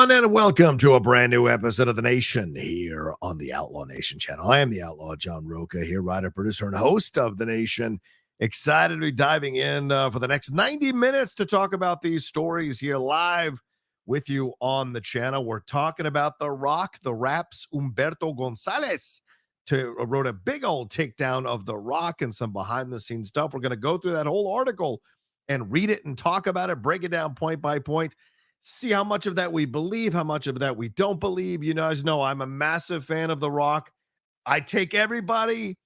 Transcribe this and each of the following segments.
everyone, and welcome to a brand new episode of The Nation here on the Outlaw Nation channel. I am the Outlaw John Rocha here, writer, producer, and host of The Nation. Excited to be diving in for the next 90 minutes to talk about these stories here live with you on the channel. We're talking about The Rock, The Rap's Umberto Gonzalez wrote a big old takedown of The Rock and some behind-the-scenes stuff. We're going to go through that whole article and read it and talk about it, break it down point by point. See how much of that we believe, how much of that we don't believe. You guys know I'm a massive fan of The Rock. I take everybody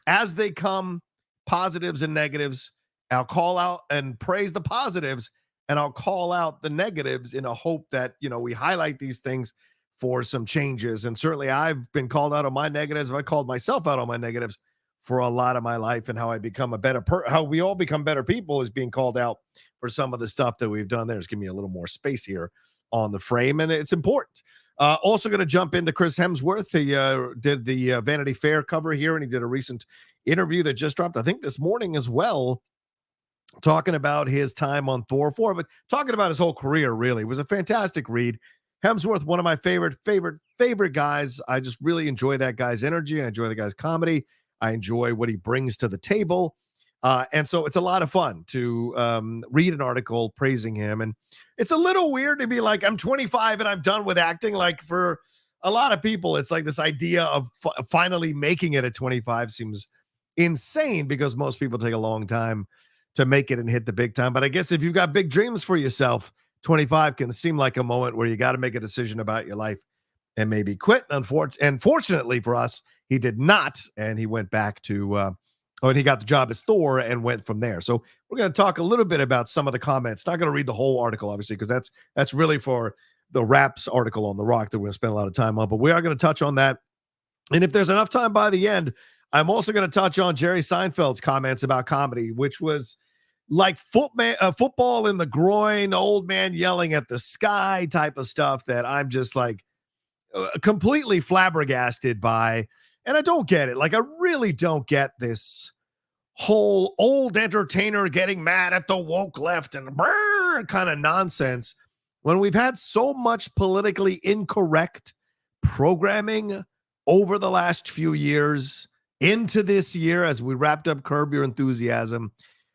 as they come, positives and negatives. I'll call out and praise the positives, and I'll call out the negatives in a hope that, we highlight these things for some changes. And certainly I've been called out on my negatives. I called myself out on my negatives for a lot of my life, and how I become a better how we all become better people is being called out for some of the stuff that we've done there. Just give me a little more space here on the frame, and it's important. Also going to jump into Chris Hemsworth. He did the Vanity Fair cover here, and he did a recent interview that just dropped, I think, this morning as well, talking about his time on Thor 4, but talking about his whole career, really. It was a fantastic read. Hemsworth, one of my favorite guys. I just really enjoy that guy's energy. I enjoy the guy's comedy. I enjoy what he brings to the table. And so it's a lot of fun to read an article praising him. And it's a little weird to be like, I'm 25 and I'm done with acting. Like, for a lot of people, it's like this idea of finally making it at 25 seems insane, because most people take a long time to make it and hit the big time. But I guess if you've got big dreams for yourself, 25 can seem like a moment where you got to make a decision about your life and maybe quit. Unfortunately for us, he did not, and he went back to and he got the job as Thor and went from there. So we're going to talk a little bit about some of the comments. Not going to read the whole article, obviously, because that's really for the Rap's article on The Rock that we're going to spend a lot of time on. But we are going to touch on that. And if there's enough time by the end, I'm also going to touch on Jerry Seinfeld's comments about comedy, which was like football in the groin, old man yelling at the sky type of stuff that I'm just like completely flabbergasted by. And I don't get it. Like, I really don't get this whole old entertainer getting mad at the woke left and kind of nonsense when we've had so much politically incorrect programming over the last few years into this year as we wrapped up Curb Your Enthusiasm.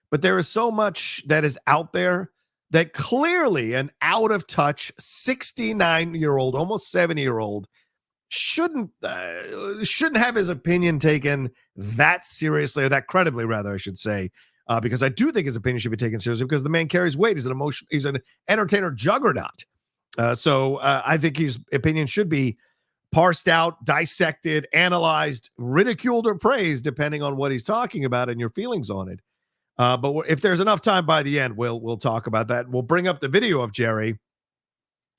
But there is so much that is out there that clearly an out of touch 69-year-old, almost 70-year-old shouldn't have his opinion taken that seriously, or that credibly, rather, I should say, because I do think his opinion should be taken seriously, because the man carries weight. He's an entertainer juggernaut. So I think his opinion should be parsed out, dissected, analyzed, ridiculed, or praised, depending on what he's talking about and your feelings on it. But if there's enough time by the end, we'll talk about that. We'll bring up the video of Jerry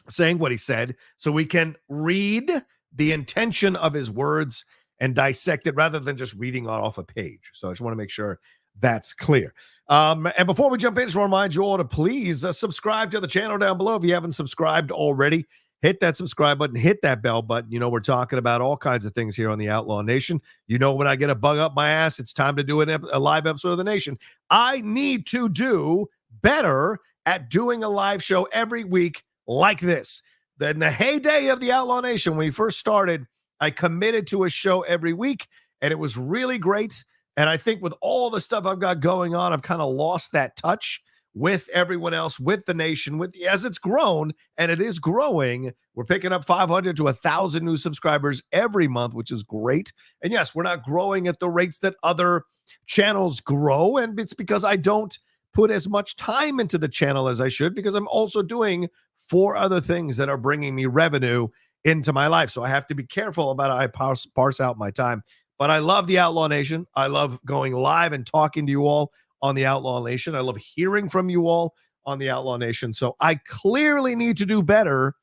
saying what he said, so we can read the intention of his words and dissect it rather than just reading it off a page. So I just want to make sure that's clear. And before we jump in, I just want to remind you all to please subscribe to the channel down below. If you haven't subscribed already, hit that subscribe button, hit that bell button. We're talking about all kinds of things here on the Outlaw Nation. When I get a bug up my ass, it's time to do a live episode of The Nation. I need to do better at doing a live show every week like this. In the heyday of the Outlaw Nation, when we first started, I committed to a show every week, and it was really great. And I think with all the stuff I've got going on, I've kind of lost that touch with everyone else, with the nation, as it's grown, and it is growing. We're picking up 500 to 1,000 new subscribers every month, which is great. And yes, we're not growing at the rates that other channels grow, and it's because I don't put as much time into the channel as I should, because I'm also doing 4 other things that are bringing me revenue into my life. So I have to be careful about how I parse out my time. But I love the Outlaw Nation. I love going live and talking to you all on the Outlaw Nation. I love hearing from you all on the Outlaw Nation. So I clearly need to do better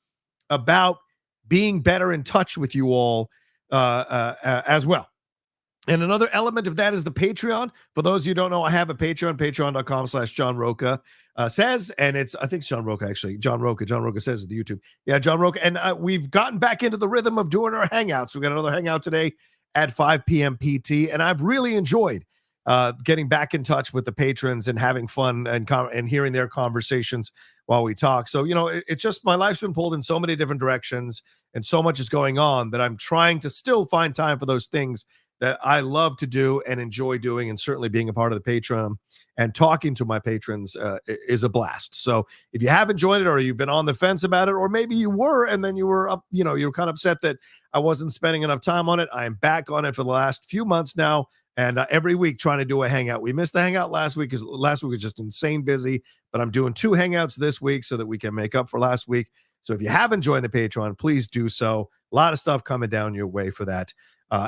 about being better in touch with you all as well. And another element of that is the Patreon. For those of you who don't know, I have a Patreon, patreon.com/John Rocha says, and it's, I think it's John Rocha, actually. John Rocha says at the YouTube. Yeah, John Rocha. And we've gotten back into the rhythm of doing our hangouts. We got another hangout today at 5 p.m. PT, and I've really enjoyed getting back in touch with the patrons and having fun and hearing their conversations while we talk. So, it's just my life's been pulled in so many different directions and so much is going on that I'm trying to still find time for those things that I love to do and enjoy doing. And certainly being a part of the Patreon and talking to my patrons is a blast. So if you haven't joined it, or you've been on the fence about it, or maybe you were, and then you were up, you were kind of upset that I wasn't spending enough time on it. I am back on it for the last few months now. And every week trying to do a hangout. We missed the hangout last week because last week was just insane busy, but I'm doing 2 hangouts this week so that we can make up for last week. So if you haven't joined the Patreon, please do so. A lot of stuff coming down your way for that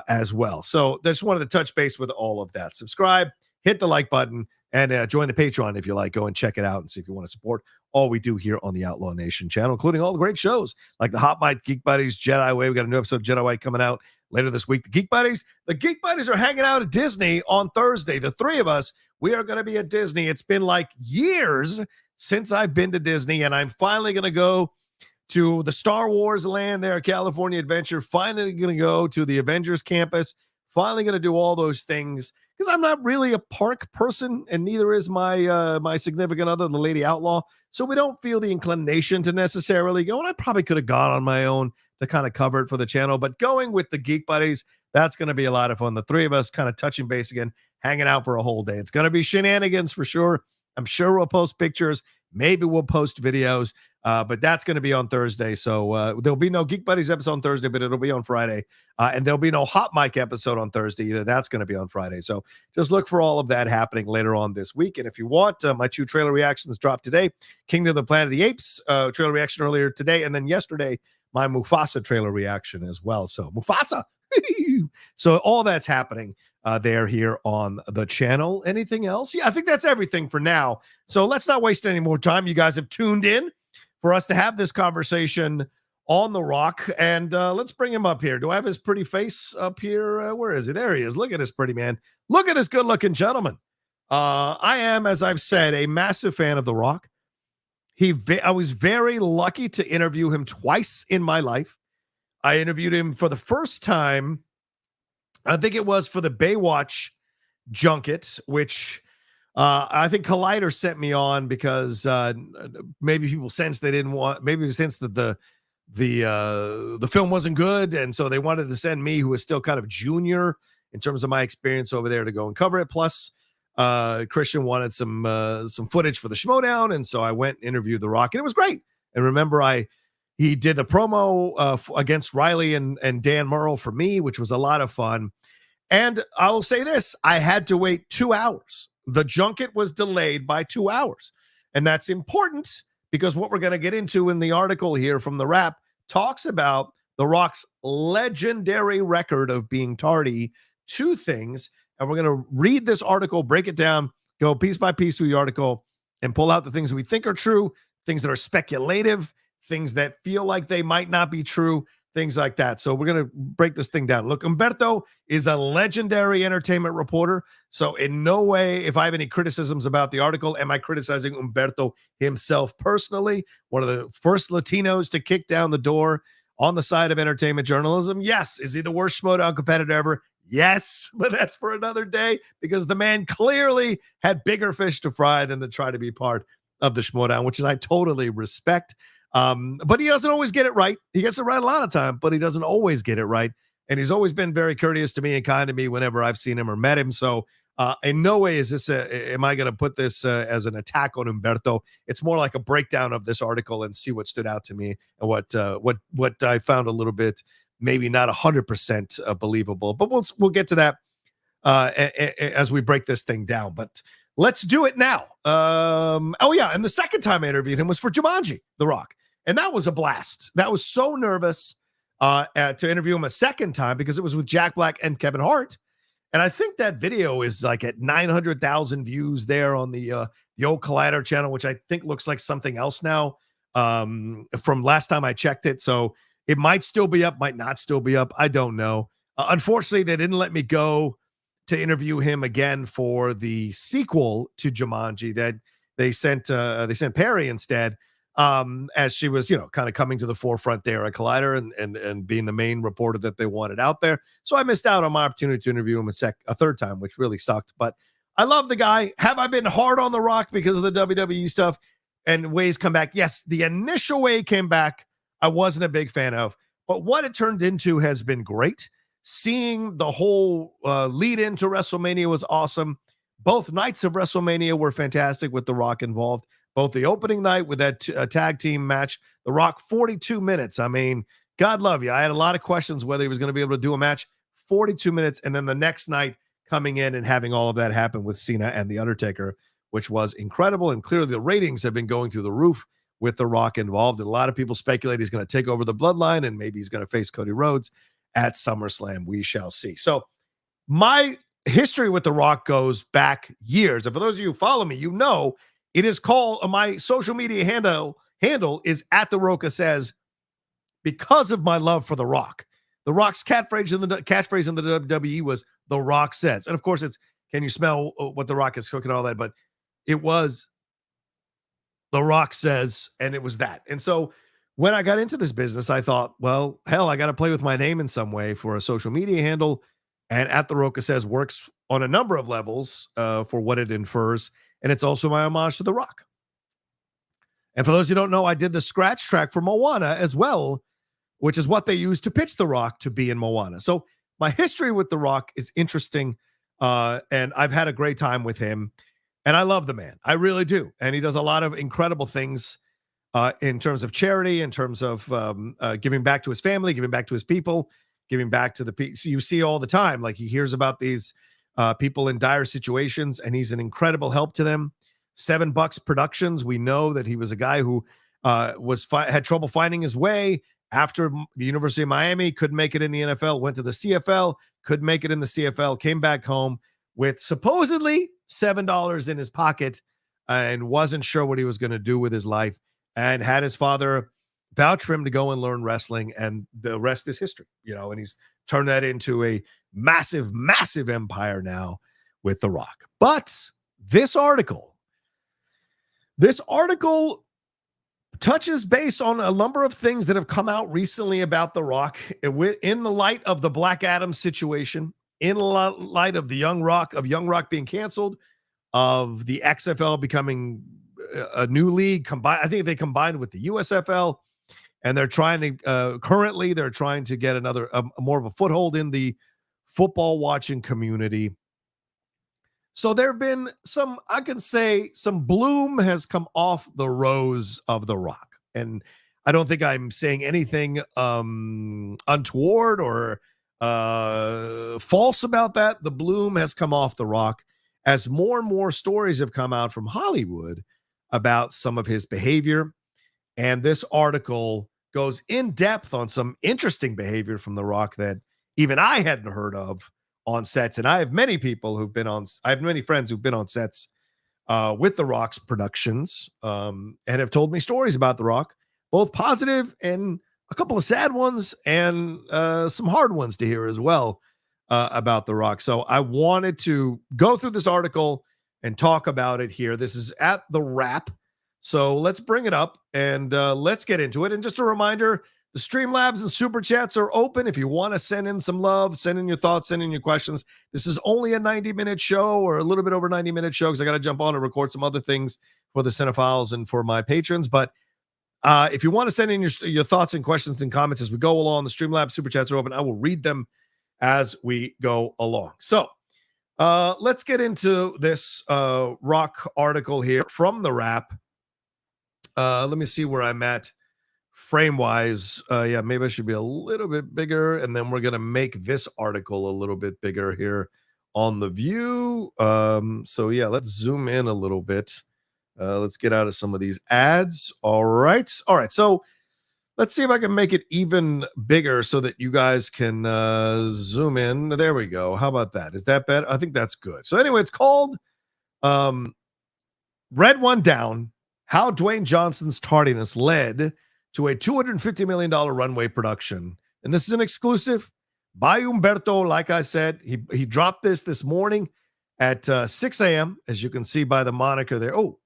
as well. So I just wanted to touch base with all of that. Subscribe, hit the like button, and join the Patreon if you like. Go and check it out and see if you want to support all we do here on the Outlaw Nation channel, including all the great shows like the Hot Mic, Geek Buddies, Jedi Way. We got a new episode of Jedi Way coming out later this week. The Geek Buddies are hanging out at Disney on Thursday. The 3 of us, we are going to be at Disney. It's been like years since I've been to Disney, and I'm finally going to go to the Star Wars land there, California Adventure. Finally going to go to the Avengers campus. Finally going to do all those things because I'm not really a park person, and neither is my my significant other, the Lady Outlaw. So we don't feel the inclination to necessarily go, and I probably could have gone on my own to kind of cover it for the channel, but going with the Geek Buddies, that's going to be a lot of fun. The 3 of us kind of touching base again, hanging out for a whole day. It's going to be shenanigans for sure. I'm sure we'll post pictures. Maybe we'll post videos, but that's going to be on Thursday. So there'll be no Geek Buddies episode on Thursday, but it'll be on Friday. And there'll be no Hot Mic episode on Thursday either. That's going to be on Friday. So just look for all of that happening later on this week. And if you want, my 2 trailer reactions dropped today. Kingdom of the Planet of the Apes trailer reaction earlier today. And then yesterday, my Mufasa trailer reaction as well. So Mufasa. So all that's happening there here on the channel. Anything else? Yeah, I think that's everything for now. So let's not waste any more time. You guys have tuned in for us to have this conversation on The Rock. And let's bring him up here. Do I have his pretty face up here? Where is he? There he is. Look at this pretty man. Look at this good-looking gentleman. I am, as I've said, a massive fan of The Rock. I was very lucky to interview him twice in my life. I interviewed him for the first time, I think it was for the Baywatch junket, which I think Collider sent me on because maybe people sensed they didn't want, maybe sensed that the film wasn't good, and so they wanted to send me, who was still kind of junior in terms of my experience over there, to go and cover it. Plus, Christian wanted some footage for the Schmodown, and so I went and interviewed The Rock, and it was great. And remember, he did the promo against Riley and Dan Murrell for me, which was a lot of fun. And I will say this, I had to wait 2 hours. The junket was delayed by 2 hours. And that's important because what we're going to get into in the article here from The Wrap talks about The Rock's legendary record of being tardy to things. And we're going to read this article, break it down, go piece by piece through the article, and pull out the things we think are true, things that are speculative, things that feel like they might not be true, things like that. So we're going to break this thing down. Look, Umberto is a legendary entertainment reporter. So in no way, if I have any criticisms about the article, am I criticizing Umberto himself personally? One of the first Latinos to kick down the door on the side of entertainment journalism. Yes. Is he the worst Schmodown competitor ever? Yes, but that's for another day because the man clearly had bigger fish to fry than to try to be part of the Schmodown, which I totally respect. But he doesn't always get it right. He gets it right a lot of time, but he doesn't always get it right. And he's always been very courteous to me and kind to me whenever I've seen him or met him. So in no way is this, am I going to put this as an attack on Umberto? It's more like a breakdown of this article and see what stood out to me and what I found a little bit, maybe not 100% believable, but we'll get to that as we break this thing down. But let's do it now. Oh yeah. And the second time I interviewed him was for Jumanji, The Rock. And that was a blast. That was so nervous to interview him a second time because it was with Jack Black and Kevin Hart. And I think that video is like at 900,000 views there on the old Collider channel, which I think looks like something else now from last time I checked it. So it might still be up, might not still be up. I don't know. Unfortunately, they didn't let me go to interview him again for the sequel to Jumanji that they sent Perry instead. as she was, kind of coming to the forefront there at Collider and being the main reporter that they wanted out there. So I missed out on my opportunity to interview him a third time, which really sucked. But I love the guy. Have I been hard on The Rock because of the WWE stuff and ways come back? Yes, the initial way he came back, I wasn't a big fan of. But what it turned into has been great. Seeing the whole lead into WrestleMania was awesome. Both nights of WrestleMania were fantastic with The Rock involved. Both the opening night with that tag team match, The Rock, 42 minutes. I mean, God love you. I had a lot of questions whether he was going to be able to do a match. 42 minutes. And then the next night coming in and having all of that happen with Cena and The Undertaker, which was incredible. And clearly the ratings have been going through the roof with The Rock involved. And a lot of people speculate he's going to take over the bloodline and maybe he's going to face Cody Rhodes at SummerSlam. We shall see. So my history with The Rock goes back years. And for those of you who follow me, it is called, my social media handle is at The Rocha Says, because of my love for The Rock. The Rock's catchphrase in the WWE was The Rock Says. And of course it's, can you smell what The Rock is cooking and all that? But it was The Rock Says, and it was that. And so when I got into this business, I thought, well, hell, I got to play with my name in some way for a social media handle. And at The Rocha Says works on a number of levels for what it infers. And it's also my homage to The Rock. And for those who don't know, I did the scratch track for Moana as well, which is what they used to pitch The Rock to be in Moana. So my history with The Rock is interesting. And I've had a great time with him. And I love the man. I really do. And he does a lot of incredible things in terms of charity, in terms of giving back to his family, giving back to his people, giving back to the people. So you see all the time, like he hears about these people in dire situations, and he's an incredible help to them. $7 Productions. We know that he was a guy who had trouble finding his way after the University of Miami, couldn't make it in the NFL, went to the CFL, couldn't make it in the CFL, came back home with supposedly $7 in his pocket and wasn't sure what he was going to do with his life, and had his father vouch for him to go and learn wrestling, and the rest is history, and he's turned that into a massive, massive empire now with The Rock. But this article touches base on a number of things that have come out recently about The Rock in the light of the Black Adam situation, in light of the Young Rock being canceled, of the XFL becoming a new league. I think they combined with the USFL, and they're trying to currently get another more of a foothold in the football watching community. So there have been some bloom has come off the rose of The Rock. And I don't think I'm saying anything untoward or false about that. The bloom has come off The Rock as more and more stories have come out from Hollywood about some of his behavior. And this article goes in depth on some interesting behavior from The Rock that even I hadn't heard of on sets. And I have many friends who've been on sets with The Rock's productions and have told me stories about The Rock, both positive and a couple of sad ones, and some hard ones to hear as well about The Rock. So I wanted to go through this article and talk about it here. This is at The Wrap. So let's bring it up and let's get into it. And just a reminder, the Streamlabs and Super Chats are open. If you want to send in some love, send in your thoughts, send in your questions. This is only a 90-minute show, or a little bit over 90-minute show, because I got to jump on and record some other things for the Cinephiles and for my patrons. But if you want to send in your thoughts and questions and comments as we go along, the Streamlabs Super Chats are open. I will read them as we go along. So let's get into this Rock article here from The Wrap. Let me see where I'm at frame-wise. Yeah, maybe I should be a little bit bigger, and then we're going to make this article a little bit bigger here on the view. So yeah, let's zoom in a little bit. Let's get out of some of these ads. All right. So let's see if I can make it even bigger so that you guys can zoom in. There we go. How about that? Is that better? I think that's good. So anyway, it's called Red One Down: How Dwayne Johnson's Tardiness Led to a $250 million runway production. And this is an exclusive by Umberto. Like I said, he dropped this morning at 6 a.m., as you can see by the moniker there. Oh,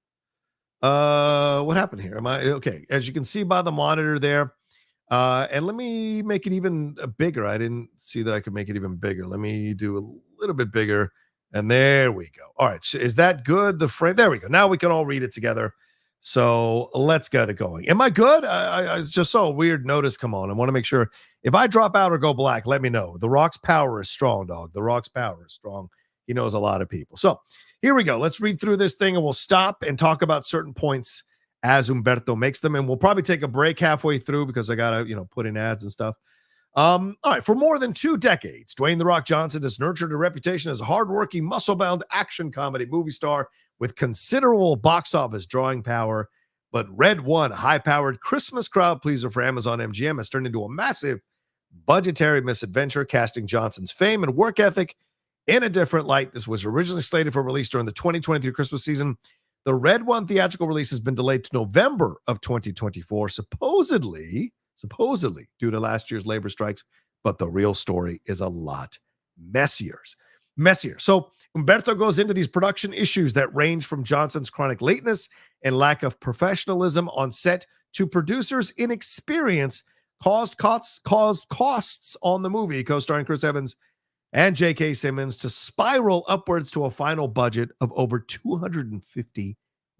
What happened here? Am I okay? As you can see by the monitor there, and let me make it even bigger. I didn't see that I could make it even bigger. Let me do a little bit bigger, and there we go. All right, so is that good? The frame. There we go. Now we can all read it together. So let's get it going. Am I good? I just saw a weird notice come on. I want to make sure if I drop out or go black, let me know. The Rock's power is strong, dog. The Rock's power is strong. He knows a lot of people. So here we go. Let's read through this thing and we'll stop and talk about certain points as Umberto makes them. And we'll probably take a break halfway through because I got to, put in ads and stuff. All right. For more than 2 decades, Dwayne "The Rock" Johnson has nurtured a reputation as a hardworking, muscle-bound action comedy movie star with considerable box office drawing power. But Red One, high-powered Christmas crowd pleaser for Amazon MGM, has turned into a massive budgetary misadventure, casting Johnson's fame and work ethic in a different light. This was originally slated for release during the 2023 Christmas season. The Red One theatrical release has been delayed to November of 2024, supposedly due to last year's labor strikes, but the real story is a lot messier. So Umberto goes into these production issues that range from Johnson's chronic lateness and lack of professionalism on set to producers' inexperience caused costs on the movie, co-starring Chris Evans and J.K. Simmons, to spiral upwards to a final budget of over $250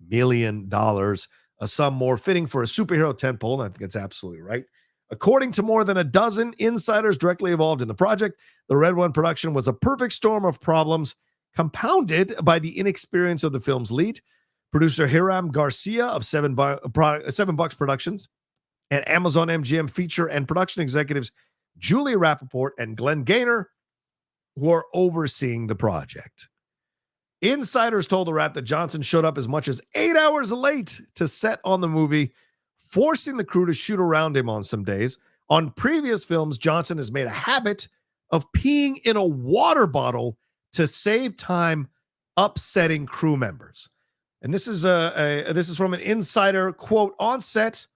million, a sum more fitting for a superhero tentpole. And I think that's absolutely right. According to more than a dozen insiders directly involved in the project, the Red One production was a perfect storm of problems, compounded by the inexperience of the film's lead, producer Hiram Garcia of Seven Bucks Productions, and Amazon MGM feature and production executives Julia Rappaport and Glenn Gaynor, who are overseeing the project. Insiders told the Wrap that Johnson showed up as much as 8 hours late to set on the movie, forcing the crew to shoot around him on some days. On previous films, Johnson has made a habit of peeing in a water bottle to save time, upsetting crew members. And this is from an insider, quote, on set,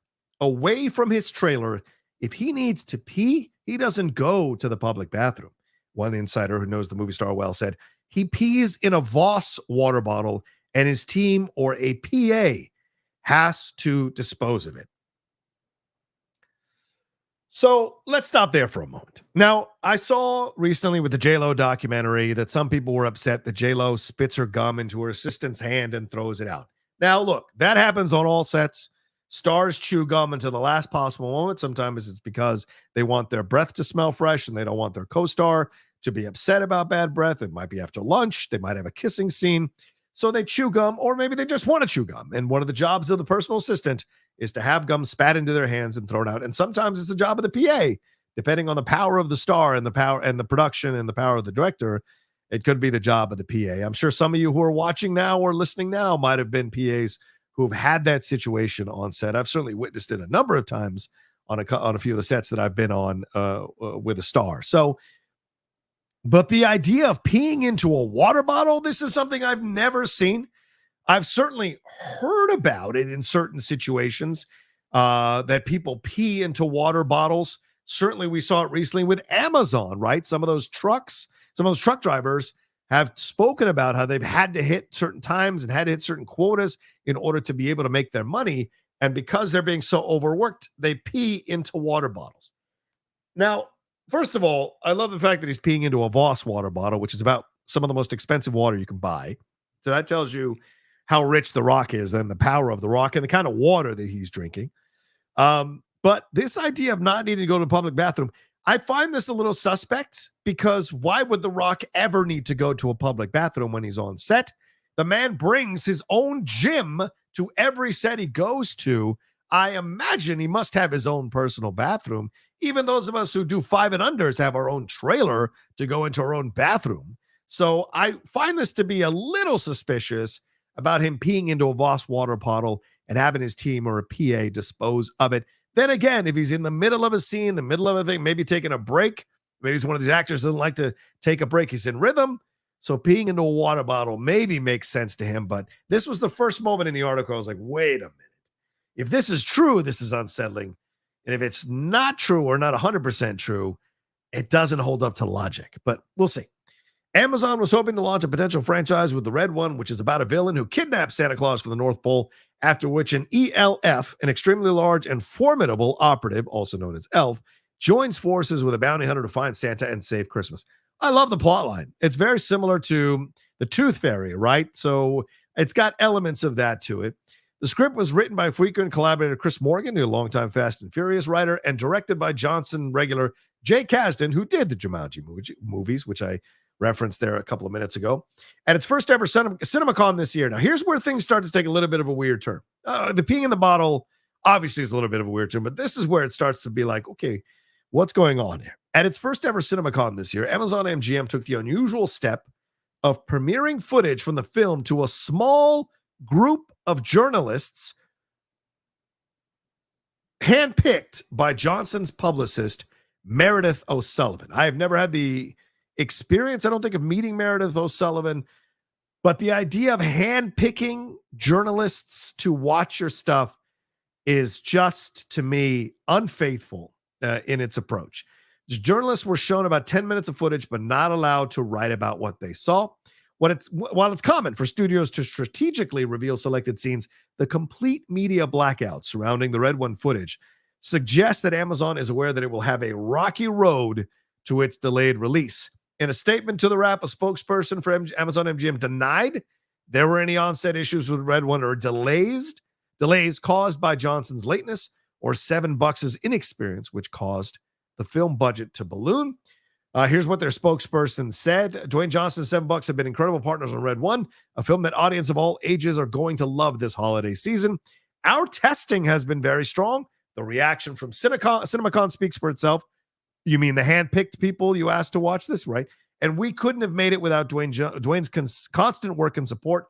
away from his trailer, if he needs to pee, he doesn't go to the public bathroom. One insider who knows the movie star well said he pees in a Voss water bottle and his team or a PA has to dispose of it. So let's stop there for a moment. Now, I saw recently with the J-Lo documentary that some people were upset that J-Lo spits her gum into her assistant's hand and throws it out. Now, look, that happens on all sets. Stars chew gum until the last possible moment. Sometimes it's because they want their breath to smell fresh and they don't want their co-star to be upset about bad breath. It might be after lunch. They might have a kissing scene. So they chew gum, or maybe they just want to chew gum. And one of the jobs of the personal assistant is to have gum spat into their hands and thrown out. And sometimes it's the job of the PA, depending on the power of the star and the power and the production and the power of the director. It could be the job of the PA. I'm sure some of you who are watching now or listening now might have been PAs who have had that situation on set. I've certainly witnessed it a number of times on a few of the sets that I've been on with a star. So, but the idea of peeing into a water bottle, this is something I've never seen. I've certainly heard about it in certain situations that people pee into water bottles. Certainly we saw it recently with Amazon, right? Some of those truck drivers have spoken about how they've had to hit certain times and had to hit certain quotas in order to be able to make their money. And because they're being so overworked, they pee into water bottles. Now, first of all, I love the fact that he's peeing into a Voss water bottle, which is about some of the most expensive water you can buy. So that tells you how rich The Rock is and the power of The Rock and the kind of water that he's drinking. But this idea of not needing to go to the public bathroom, I find this a little suspect, because why would The Rock ever need to go to a public bathroom when he's on set? The man brings his own gym to every set he goes to. I imagine he must have his own personal bathroom. Even those of us who do 5 and unders have our own trailer to go into our own bathroom. So I find this to be a little suspicious about him peeing into a Voss water bottle and having his team or a PA dispose of it. Then again, if he's in the middle of a scene, the middle of a thing, maybe taking a break, maybe he's one of these actors that doesn't like to take a break. He's in rhythm. So peeing into a water bottle maybe makes sense to him. But this was the first moment in the article I was like, wait a minute. If this is true, this is unsettling. And if it's not true or not 100% true, it doesn't hold up to logic. But we'll see. Amazon was hoping to launch a potential franchise with the Red One, which is about a villain who kidnaps Santa Claus from the North Pole, after which an ELF, an extremely large and formidable operative, also known as Elf, joins forces with a bounty hunter to find Santa and save Christmas. I love the plot line. It's very similar to the Tooth Fairy, right? So it's got elements of that to it. The script was written by frequent collaborator Chris Morgan, a longtime Fast and Furious writer, and directed by Johnson regular Jay Kasdan, who did the Jumanji movies, which I referenced there a couple of minutes ago. At its first ever CinemaCon this year. Now, here's where things start to take a little bit of a weird turn. The peeing in the bottle obviously is a little bit of a weird turn, but this is where it starts to be like, okay, what's going on here? At its first ever CinemaCon this year, Amazon MGM took the unusual step of premiering footage from the film to a small group of journalists handpicked by Johnson's publicist, Meredith O'Sullivan. I have never had the experience, I don't think, of meeting Meredith O'Sullivan, but the idea of handpicking journalists to watch your stuff is just, to me, unfaithful in its approach. The journalists were shown about 10 minutes of footage, but not allowed to write about what they saw. While it's common for studios to strategically reveal selected scenes, the complete media blackout surrounding the Red One footage suggests that Amazon is aware that it will have a rocky road to its delayed release. In a statement to the wrap, a spokesperson for Amazon MGM denied there were any onset issues with Red One or delays caused by Johnson's lateness or $7 inexperience, which caused the film budget to balloon. Here's what their spokesperson said. Dwayne Johnson and $7 have been incredible partners on Red One, a film that audience of all ages are going to love this holiday season. Our testing has been very strong. The reaction from CinemaCon speaks for itself. You mean the handpicked people you asked to watch this, right? And we couldn't have made it without Dwayne's constant work and support.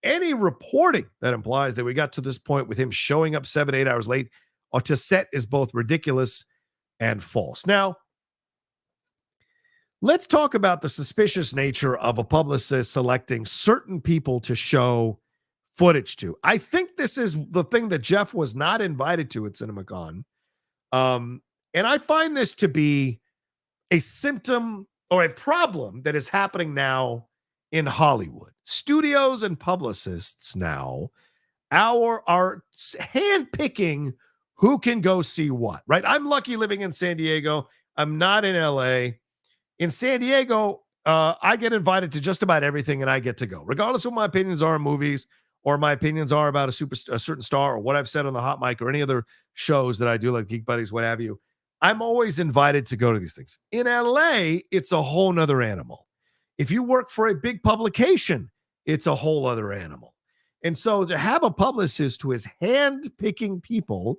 Any reporting that implies that we got to this point with him showing up 7-8 hours late or to set is both ridiculous and false. Now, let's talk about the suspicious nature of a publicist selecting certain people to show footage to. I think this is the thing that Jeff was not invited to at CinemaCon. And I find this to be a symptom or a problem that is happening now in Hollywood. Studios and publicists now are handpicking who can go see what, right? I'm lucky living in San Diego. I'm not in LA. In San Diego, I get invited to just about everything and I get to go, regardless of what my opinions are on movies or my opinions are about a certain star or what I've said on the hot mic or any other shows that I do, like Geek Buddies, what have you. I'm always invited to go to these things. In LA, it's a whole nother animal. If you work for a big publication, it's a whole other animal. And so to have a publicist who is hand-picking people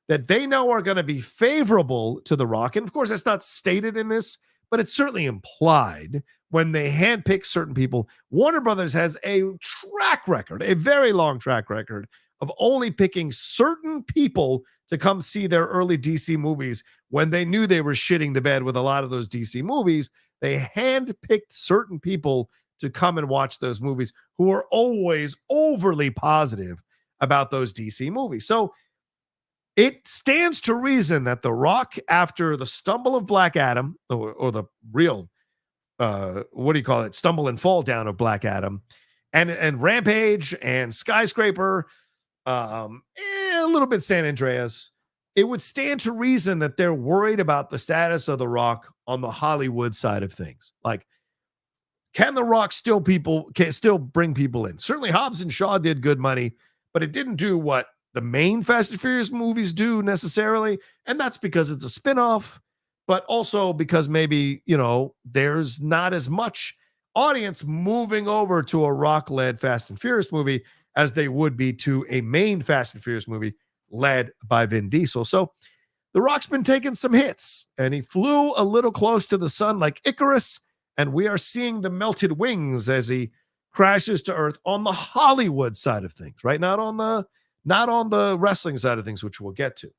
that they know are going to be favorable to The Rock, and of course, that's not stated in this, but it's certainly implied when they handpick certain people. Warner Brothers has a track record, a very long track record of only picking certain people to come see their early DC movies when they knew they were shitting the bed with a lot of those DC movies. They handpicked certain people to come and watch those movies who are always overly positive about those DC movies. So it stands to reason that The Rock, after the stumble of Black Adam, or the real, stumble and fall down of Black Adam, and Rampage and Skyscraper, a little bit San Andreas, it would stand to reason that they're worried about the status of The Rock on the Hollywood side of things. Like, can The Rock still bring people in? Certainly Hobbs and Shaw did good money, but it didn't do what the main Fast and Furious movies do necessarily. And that's because it's a spinoff, but also because maybe, there's not as much audience moving over to a Rock-led Fast and Furious movie as they would be to a main Fast and Furious movie led by Vin Diesel. So The Rock's been taking some hits, and he flew a little close to the sun like Icarus, and we are seeing the melted wings as he crashes to Earth on the Hollywood side of things, right? Not on the wrestling side of things, which we'll get to.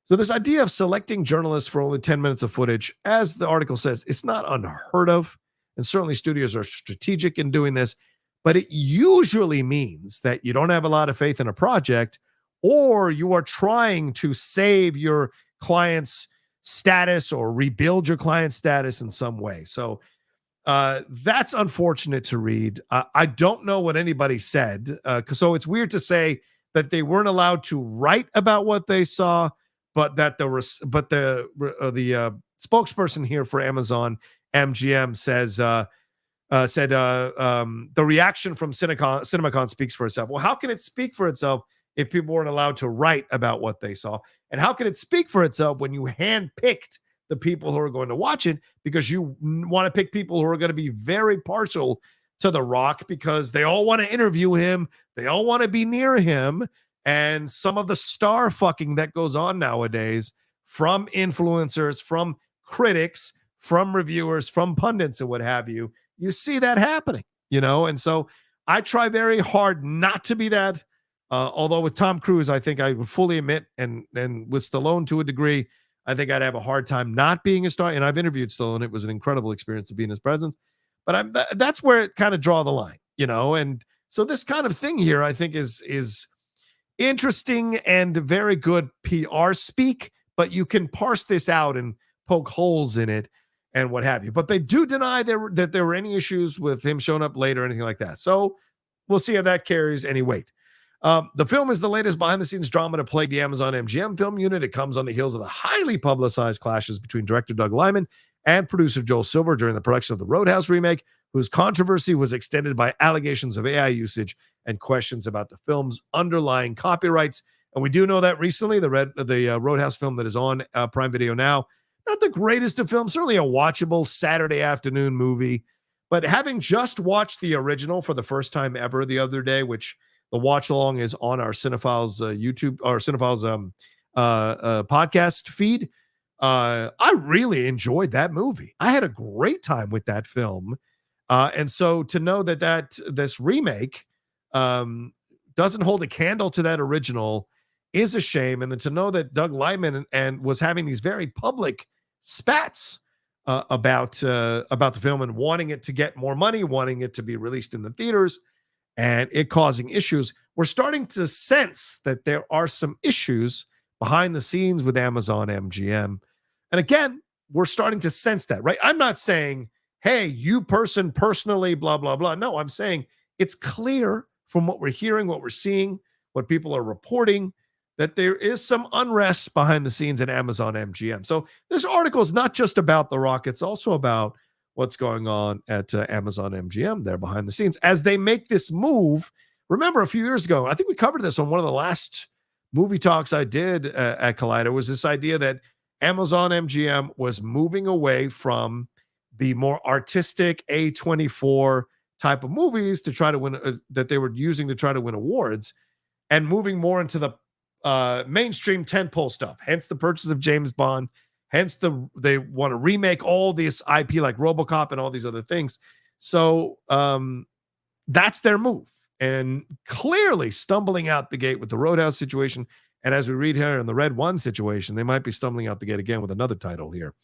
So this idea of selecting journalists for only 10 minutes of footage, as the article says, it's not unheard of. And certainly studios are strategic in doing this, but it usually means that you don't have a lot of faith in a project, or you are trying to save your client's status or rebuild your client's status in some way. So That's unfortunate to read. I don't know what anybody said. So it's weird to say that they weren't allowed to write about what they saw, but that the spokesperson here for Amazon MGM said the reaction from CinemaCon speaks for itself. Well, how can it speak for itself if people weren't allowed to write about what they saw? And how can it speak for itself when you handpicked the people who are going to watch it, because you want to pick people who are going to be very partial to The Rock because they all want to interview him, they all want to be near him, and some of the star fucking that goes on nowadays from influencers, from critics, from reviewers, from pundits and what have you, you see that happening, and so I try very hard not to be that. Although with Tom Cruise, I think I would fully admit, and with Stallone to a degree, I think I'd have a hard time not being a star. And I've interviewed Stallone; it was an incredible experience to be in his presence. But that's where it kind of draw the line, And so this kind of thing here, I think, is interesting and very good PR speak. But you can parse this out and poke holes in it and what have you. But they do deny that there were any issues with him showing up late or anything like that. So we'll see if that carries any weight. The film is the latest behind-the-scenes drama to plague the Amazon MGM film unit. It comes on the heels of the highly publicized clashes between director Doug Liman and producer Joel Silver during the production of the Roadhouse remake, whose controversy was extended by allegations of AI usage and questions about the film's underlying copyrights. And we do know that recently, the Roadhouse film that is on Prime Video now, not the greatest of films, certainly a watchable Saturday afternoon movie. But having just watched the original for the first time ever the other day, which the watch along is on our Cinephiles YouTube or Cinephiles podcast feed. I really enjoyed that movie. I had a great time with that film. And so to know that this remake doesn't hold a candle to that original is a shame. And then to know that Doug Liman and was having these very public spats about the film and wanting it to get more money, wanting it to be released in the theaters, and it causing issues, we're starting to sense that there are some issues behind the scenes with Amazon MGM. And again, we're starting to sense that, right? I'm not saying, hey, you personally, blah, blah, blah. No, I'm saying it's clear from what we're hearing, what we're seeing, what people are reporting, that there is some unrest behind the scenes at Amazon MGM. So this article is not just about The Rock. It's also about what's going on at Amazon MGM there behind the scenes as they make this move. Remember a few years ago, I think we covered this on one of the last movie talks I did at Collider, was this idea that Amazon MGM was moving away from the more artistic A24 type of movies to try to win, that they were using to try to win awards, and moving more into the mainstream tentpole stuff, hence the purchase of James Bond. Hence, they want to remake all this IP like RoboCop and all these other things. So that's their move. And clearly stumbling out the gate with the Roadhouse situation. And as we read here in the Red One situation, they might be stumbling out the gate again with another title here.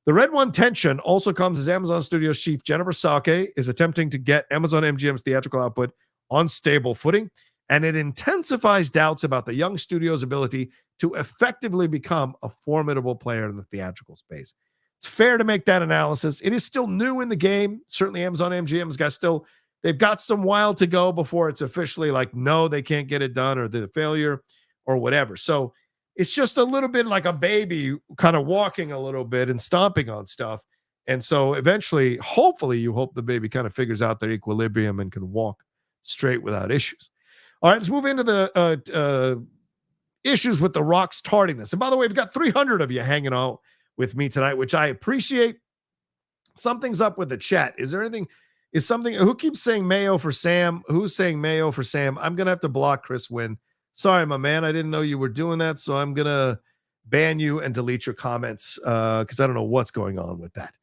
The Red One tension also comes as Amazon Studios chief Jennifer Sake is attempting to get Amazon MGM's theatrical output on stable footing. And it intensifies doubts about the young studio's ability to effectively become a formidable player in the theatrical space. It's fair to make that analysis. It is still new in the game. Certainly Amazon MGM's they've got some while to go before it's officially like, no, they can't get it done, or the failure or whatever. So it's just a little bit like a baby kind of walking a little bit and stomping on stuff. And so eventually, hopefully you hope the baby kind of figures out their equilibrium and can walk straight without issues. All right, let's move into the issues with The Rock's tardiness. And by the way, we've got 300 of you hanging out with me tonight, which I appreciate. Something's up with the chat. Who keeps saying Mayo for Sam? Who's saying Mayo for Sam? I'm going to have to block Chris Wynn. Sorry, my man. I didn't know you were doing that, so I'm going to ban you and delete your comments because I don't know what's going on with that.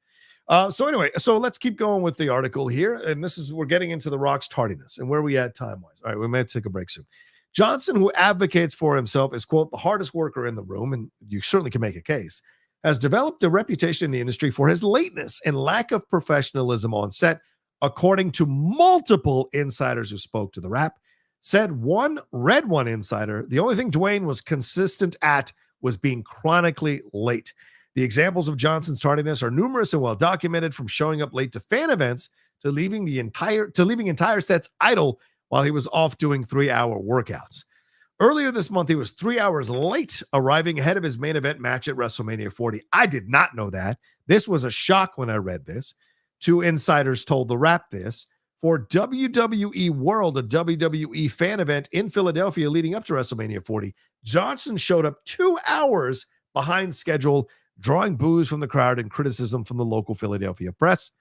So let's keep going with the article here. And we're getting into The Rock's tardiness and where we at time-wise. All right, we may take a break soon. Johnson, who advocates for himself as, quote, the hardest worker in the room, and you certainly can make a case, has developed a reputation in the industry for his lateness and lack of professionalism on set, according to multiple insiders who spoke to the Wrap. Said one Red One insider, the only thing Dwayne was consistent at was being chronically late. The examples of Johnson's tardiness are numerous and well documented, from showing up late to fan events to leaving entire sets idle while he was off doing 3-hour workouts. Earlier this month, he was 3 hours late arriving ahead of his main event match at WrestleMania 40. I did not know that. This was a shock when I read this. 2 insiders told The Wrap this. For WWE World, a WWE fan event in Philadelphia leading up to WrestleMania 40, Johnson showed up 2 hours behind schedule, drawing boos from the crowd and criticism from the local Philadelphia press.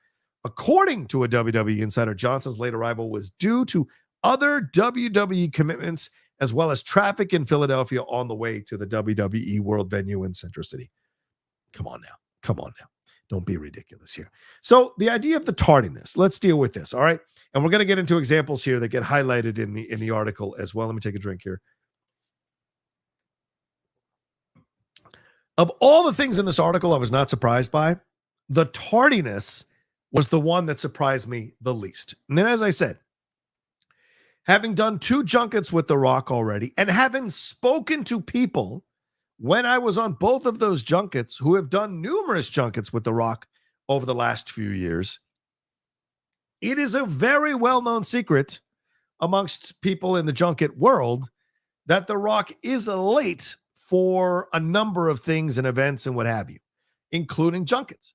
According to a WWE insider, Johnson's late arrival was due to other WWE commitments as well as traffic in Philadelphia on the way to the WWE World venue in Center City. Come on now. Don't be ridiculous here. So the idea of the tardiness, let's deal with this, all right? And we're going to get into examples here that get highlighted in the article as well. Let me take a drink here. Of all the things in this article I was not surprised by, the tardiness was the one that surprised me the least. And then, as I said, having done 2 junkets with The Rock already and having spoken to people when I was on both of those junkets who have done numerous junkets with The Rock over the last few years, it is a very well-known secret amongst people in the junket world that The Rock is late for a number of things and events and what have you, including junkets.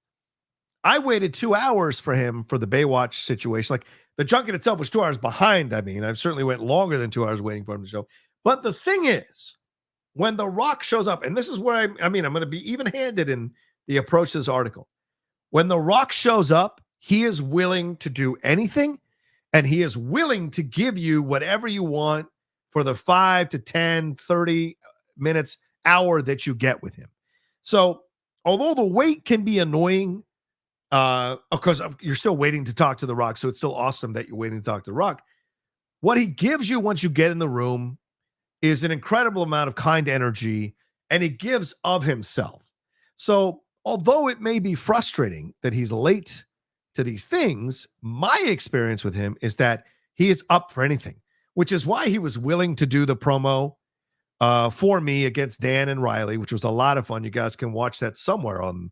I waited 2 hours for him for the Baywatch situation. Like, the junket itself was 2 hours behind. I mean, I certainly went longer than 2 hours waiting for him to show. But the thing is, when The Rock shows up, and this is where I'm going to be even-handed in the approach to this article. When The Rock shows up, he is willing to do anything, and he is willing to give you whatever you want for the 5 to 10, 30 minutes, hour that you get with him. So, although the wait can be annoying, of course, you're still waiting to talk to The Rock, so it's still awesome that you're waiting to talk to The Rock. What he gives you once you get in the room is an incredible amount of kind energy, and he gives of himself. So, although it may be frustrating that he's late to these things, my experience with him is that he is up for anything, which is why he was willing to do the promo for me against Dan and Riley, which was a lot of fun. You guys can watch that somewhere on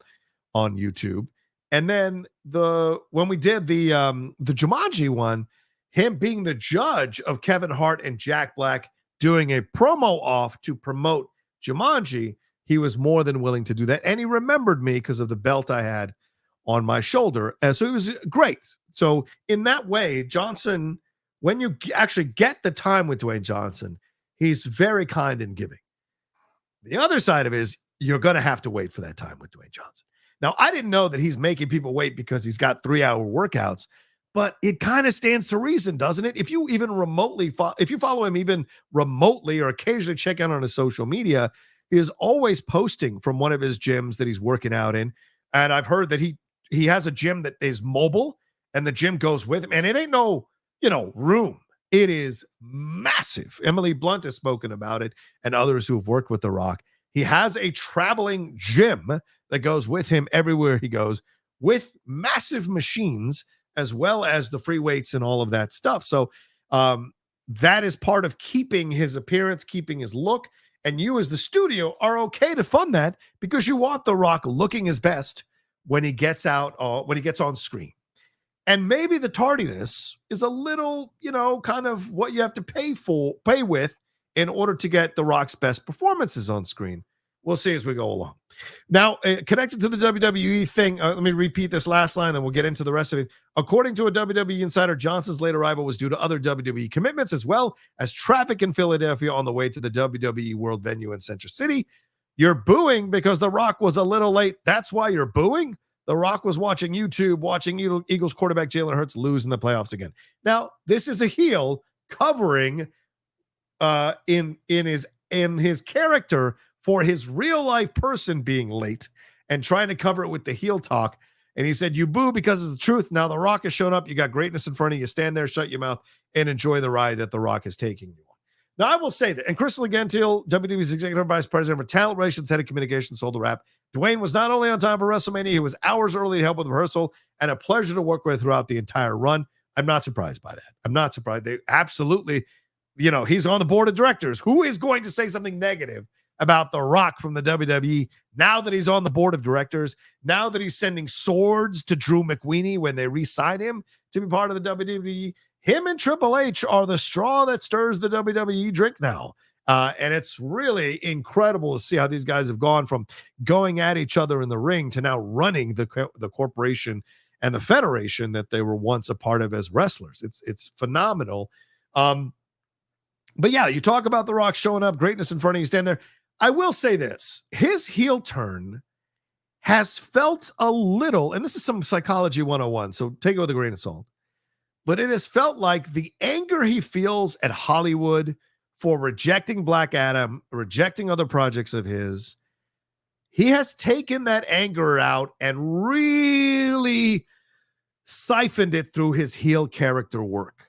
YouTube. And then when we did the Jumanji one, him being the judge of Kevin Hart and Jack Black doing a promo off to promote Jumanji, he was more than willing to do that. And he remembered me because of the belt I had on my shoulder. And so it was great. So in that way, Johnson, when you actually get the time with Dwayne Johnson, he's very kind and giving. The other side of it is you're going to have to wait for that time with Dwayne Johnson. Now, I didn't know that he's making people wait because he's got 3-hour workouts, but it kind of stands to reason, doesn't it? If you even remotely if you follow him even remotely or occasionally check out on his social media, he is always posting from one of his gyms that he's working out in. And I've heard that he has a gym that is mobile and the gym goes with him. And it ain't no, room. It is massive. Emily Blunt has spoken about it and others who have worked with The Rock. He has a traveling gym that goes with him everywhere he goes with massive machines as well as the free weights and all of that stuff. So that is part of keeping his appearance, keeping his look. And you as the studio are okay to fund that because you want The Rock looking his best when he gets out, when he gets on screen. And maybe the tardiness is a little, kind of what you have to pay with in order to get The Rock's best performances on screen. We'll see as we go along. Now, connected to the WWE thing, let me repeat this last line and we'll get into the rest of it. According to a WWE insider, Johnson's late arrival was due to other WWE commitments as well as traffic in Philadelphia on the way to the WWE World venue in Center City. You're booing because The Rock was a little late. That's why you're booing? The Rock was watching YouTube, watching Eagles quarterback Jalen Hurts lose in the playoffs again. Now, this is a heel covering in his character for his real life person being late and trying to cover it with the heel talk. And he said, you boo because it's the truth. Now The Rock has shown up. You got greatness in front of you. Stand there, shut your mouth, and enjoy the ride that The Rock is taking you on. Now, I will say that, and Crystal Gentile, WWE's Executive Vice President for Talent Relations, Head of Communications, told The Wrap, Dwayne was not only on time for WrestleMania, he was hours early to help with rehearsal and a pleasure to work with throughout the entire run. I'm not surprised by that. I'm not surprised. They absolutely, he's on the board of directors. Who is going to say something negative about The Rock from the WWE now that he's on the board of directors, now that he's sending swords to Drew McWeeny when they re-sign him to be part of the WWE. Him and Triple H are the straw that stirs the WWE drink now. And it's really incredible to see how these guys have gone from going at each other in the ring to now running the corporation and the federation that they were once a part of as wrestlers. It's phenomenal. But yeah, you talk about The Rock showing up, greatness in front of you, stand there. I will say this, his heel turn has felt a little, and this is some psychology 101, so take it with a grain of salt, but it has felt like the anger he feels at Hollywood for rejecting Black Adam, rejecting other projects of his, he has taken that anger out and really siphoned it through his heel character work.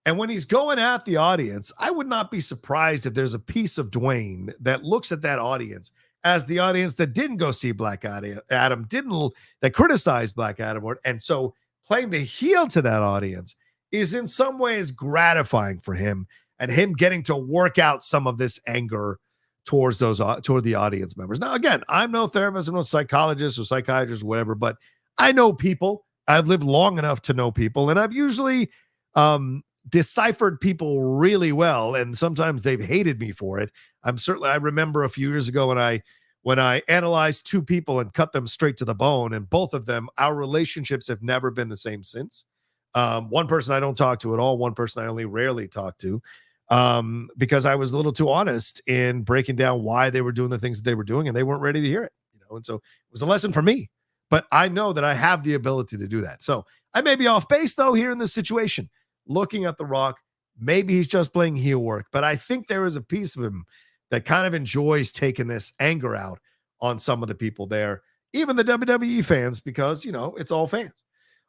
And when he's going at the audience, I would not be surprised if there's a piece of Dwayne that looks at that audience as the audience that didn't go see Black Adam, that criticized Black Adam. And so playing the heel to that audience is in some ways gratifying for him, and him getting to work out some of this anger towards toward the audience members. Now, again, I'm no therapist, I'm no psychologist or psychiatrist or whatever, but I know people. I've lived long enough to know people, and I've usually deciphered people really well, and sometimes they've hated me for it. I remember a few years ago when I analyzed two people and cut them straight to the bone, and both of them, our relationships have never been the same since. One person I don't talk to at all, one person I only rarely talk to, because I was a little too honest in breaking down why they were doing the things that they were doing, and they weren't ready to hear it, and so it was a lesson for me. But I know that I have the ability to do that. So I may be off base though here in this situation. Looking at The Rock, maybe he's just playing heel work, but I think there is a piece of him that kind of enjoys taking this anger out on some of the people there, even the WWE fans, because, it's all fans.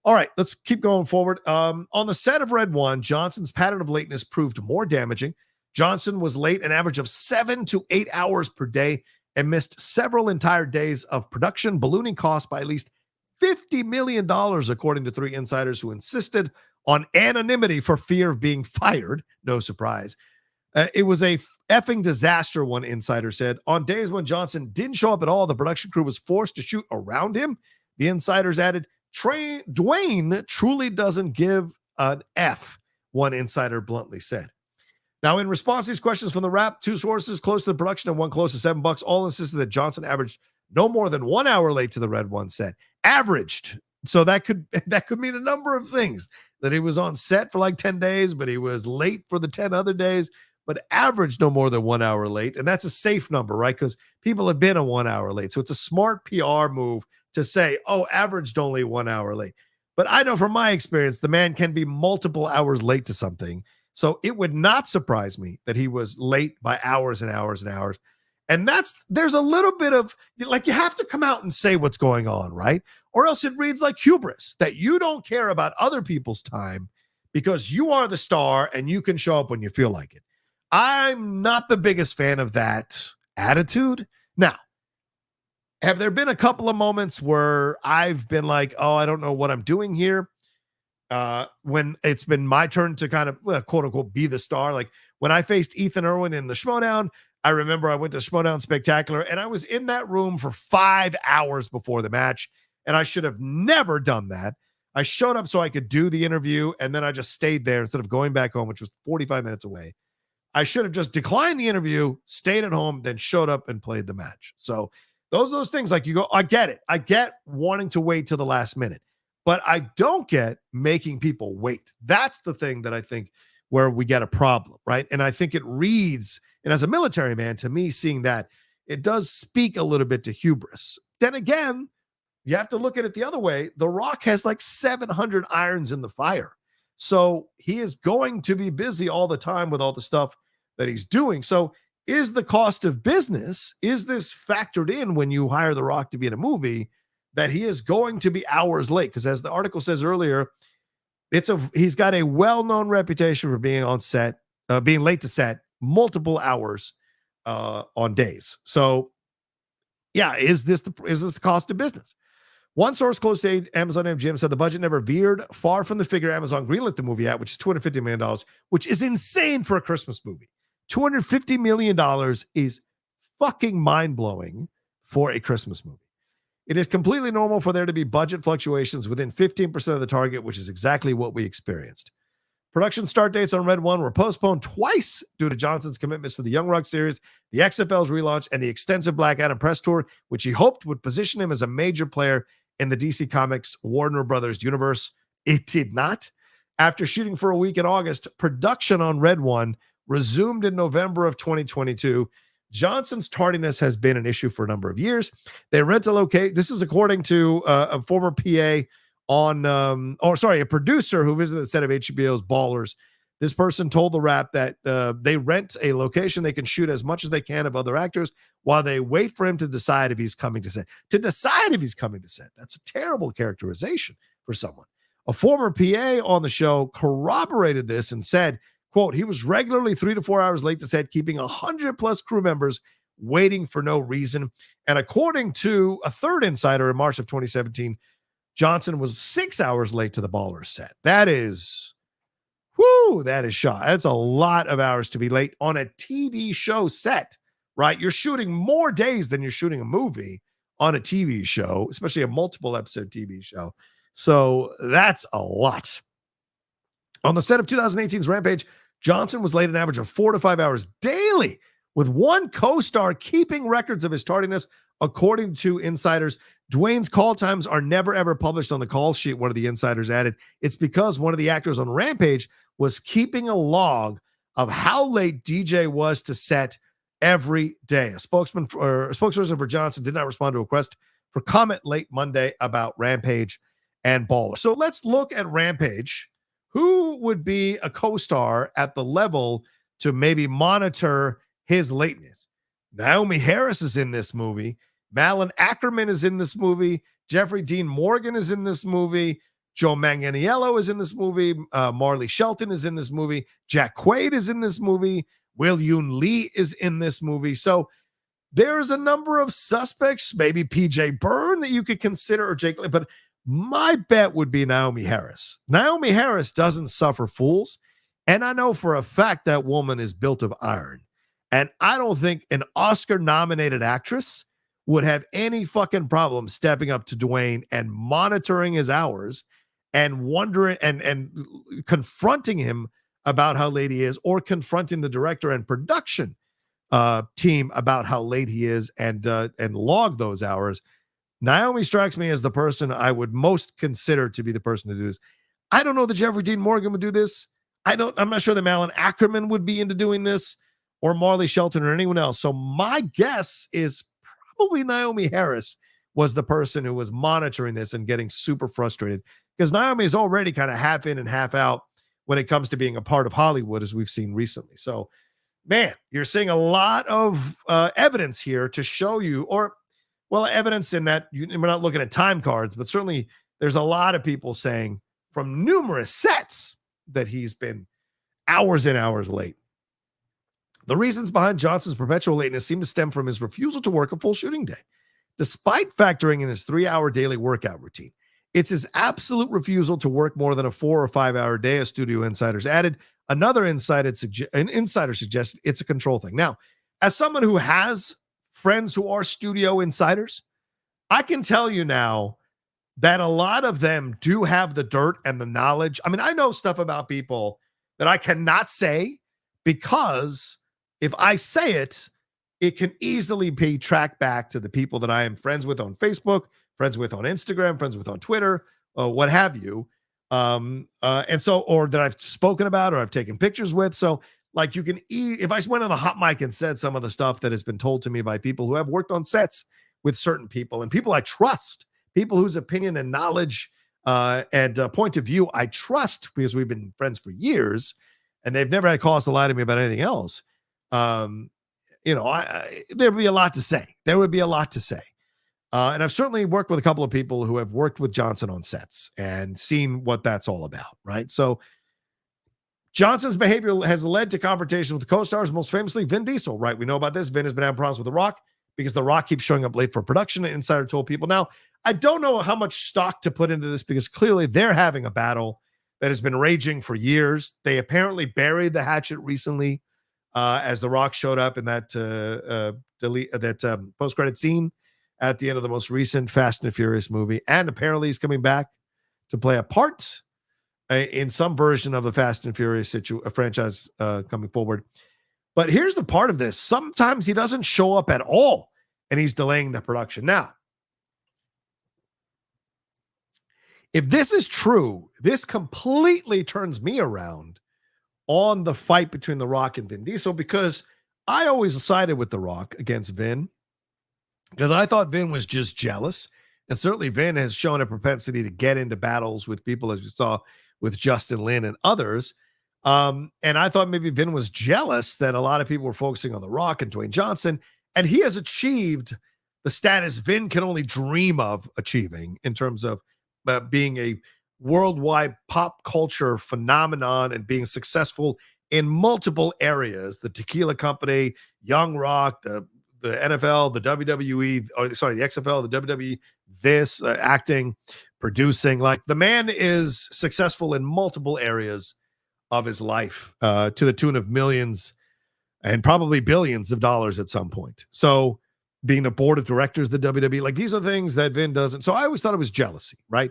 All right, let's keep going forward. On the set of Red One, Johnson's pattern of lateness proved more damaging. Johnson was late an average of 7 to 8 hours per day and missed several entire days of production, ballooning costs by at least $50 million, according to 3 insiders who insisted on anonymity for fear of being fired. No surprise. It was a effing disaster, one insider said. On days when Johnson didn't show up at all, the production crew was forced to shoot around him. The insiders added, Dwayne truly doesn't give an F, one insider bluntly said. Now, in response to these questions from the Wrap, 2 sources close to the production and one close to $7 all insisted that Johnson averaged no more than 1 hour late to the Red One set. Averaged. So that could mean a number of things. That he was on set for like 10 days, but he was late for the 10 other days, but averaged no more than 1 hour late. And that's a safe number, right? Because people have been a 1 hour late. So it's a smart PR move to say, averaged only 1 hour late. But I know from my experience, the man can be multiple hours late to something. So it would not surprise me that he was late by hours and hours and hours. And there's a little bit of, like, you have to come out and say what's going on, right? Or else it reads like hubris, that you don't care about other people's time because you are the star and you can show up when you feel like it. I'm not the biggest fan of that attitude. Now, have there been a couple of moments where I've been like, I don't know what I'm doing here? When it's been my turn to kind of, quote unquote, be the star. Like when I faced Ethan Irwin in the Schmodown, I remember I went to Schmodown Spectacular and I was in that room for 5 hours before the match. And I should have never done that. I showed up so I could do the interview, and then I just stayed there instead of going back home, which was 45 minutes away. I should have just declined the interview, stayed at home, then showed up and played the match. So those things, like, you go, I get it. I get wanting to wait till the last minute, but I don't get making people wait. That's the thing that I think where we get a problem, right? And I think it reads, and as a military man, to me, seeing that, it does speak a little bit to hubris. Then again, you have to look at it the other way. The Rock has like 700 irons in the fire. So he is going to be busy all the time with all the stuff that he's doing. So is the cost of business, is this factored in when you hire The Rock to be in a movie, that he is going to be hours late? Because as the article says earlier, he's got a well-known reputation for being on set, being late to set multiple hours on days. So yeah, is this the cost of business? One source close to Amazon MGM said the budget never veered far from the figure Amazon greenlit the movie at, which is $250 million, which is insane for a Christmas movie. $250 million is fucking mind-blowing for a Christmas movie. It is completely normal for there to be budget fluctuations within 15% of the target, which is exactly what we experienced. Production start dates on Red One were postponed twice due to Johnson's commitments to the Young Rock series, the XFL's relaunch, and the extensive Black Adam press tour, which he hoped would position him as a major player in the DC Comics Warner Brothers universe. It did not. After shooting for a week in August, production on Red One resumed in November of 2022. Johnson's tardiness has been an issue for a number of years. They rent a location. This is according to a former PA a producer who visited the set of HBO's Ballers. This person told the Wrap that they rent a location they can shoot as much as they can of other actors while they wait for him to decide if he's coming to set. To decide if he's coming to set. That's a terrible characterization for someone. A former PA on the show corroborated this and said, quote, he was regularly 3 to 4 hours late to set, keeping 100 plus crew members waiting for no reason. And according to a third insider in March of 2017, Johnson was 6 hours late to the Ballers set. That is shot. That's a lot of hours to be late on a TV show set, right? You're shooting more days than you're shooting a movie on a TV show, especially a multiple episode TV show. So that's a lot. On the set of 2018's Rampage, Johnson was late an average of 4 to 5 hours daily, with one co-star keeping records of his tardiness. According to insiders, Dwayne's call times are never, ever published on the call sheet, one of the insiders added. It's because one of the actors on Rampage was keeping a log of how late DJ was to set every day. A spokesperson for Johnson did not respond to a request for comment late Monday about Rampage and Baller. So let's look at Rampage. Who would be a co-star at the level to maybe monitor his lateness? Naomi Harris is in this movie. Malin Ackerman is in this movie. Jeffrey Dean Morgan is in this movie. Joe Manganiello is in this movie. Marley Shelton is in this movie. Jack Quaid is in this movie. Will Yoon Lee is in this movie. So there's a number of suspects, maybe PJ Byrne that you could consider, or Jake, but my bet would be Naomi Harris. Naomi Harris doesn't suffer fools. And I know for a fact that woman is built of iron. And I don't think an Oscar-nominated actress would have any fucking problem stepping up to Dwayne and monitoring his hours and wondering and confronting him about how late he is, or confronting the director and production team about how late he is and log those hours. Naomi strikes me as the person I would most consider to be the person to do this. I don't know that Jeffrey Dean Morgan would do this. I'm not sure that Malin Ackerman would be into doing this, or Marley Shelton, or anyone else. So my guess is probably Naomi Harris was the person who was monitoring this and getting super frustrated, because Naomi is already kind of half in and half out when it comes to being a part of Hollywood, as we've seen recently. So, man, you're seeing a lot of evidence here to show you, evidence in that we're not looking at time cards, but certainly there's a lot of people saying from numerous sets that he's been hours and hours late. The reasons behind Johnson's perpetual lateness seem to stem from his refusal to work a full shooting day, despite factoring in his 3-hour daily workout routine. It's his absolute refusal to work more than a 4 or 5 hour day, as studio insiders added. Another insider suggested it's a control thing. Now, as someone who has friends who are studio insiders, I can tell you now that a lot of them do have the dirt and the knowledge. I mean, I know stuff about people that I cannot say, because if I say it, it can easily be tracked back to the people that I am friends with on Facebook, friends with on Instagram, friends with on Twitter, what have you. And so, or that I've spoken about, or I've taken pictures with. So like you can, if I went on the hot mic and said some of the stuff that has been told to me by people who have worked on sets with certain people, and people I trust, people whose opinion and knowledge and point of view I trust, because we've been friends for years, and they've never had cause to lie to me about anything else. There would be a lot to say. There would be a lot to say. And I've certainly worked with a couple of people who have worked with Johnson on sets and seen what that's all about, right? So Johnson's behavior has led to confrontation with the co-stars, most famously Vin Diesel, right? We know about this. Vin has been having problems with The Rock because The Rock keeps showing up late for production, an insider told people. Now, I don't know how much stock to put into this, because clearly they're having a battle that has been raging for years. They apparently buried the hatchet recently as The Rock showed up in that post-credit scene at the end of the most recent Fast and Furious movie. And apparently he's coming back to play a part in some version of the Fast and Furious franchise coming forward. But here's the part of this. Sometimes he doesn't show up at all, and he's delaying the production. Now, if this is true, this completely turns me around on the fight between The Rock and Vin Diesel, because I always sided with The Rock against Vin, because I thought Vin was just jealous. And certainly Vin has shown a propensity to get into battles with people, as we saw with Justin Lin and others. And I thought maybe Vin was jealous that a lot of people were focusing on The Rock and Dwayne Johnson, and he has achieved the status Vin can only dream of achieving in terms of being a worldwide pop culture phenomenon and being successful in multiple areas. The tequila company, Young Rock, the NFL, the WWE, the XFL, the WWE, this acting, producing. Like, the man is successful in multiple areas of his life to the tune of millions and probably billions of dollars at some point. So being the board of directors of the WWE, like, these are things that Vin doesn't. So I always thought it was jealousy, right?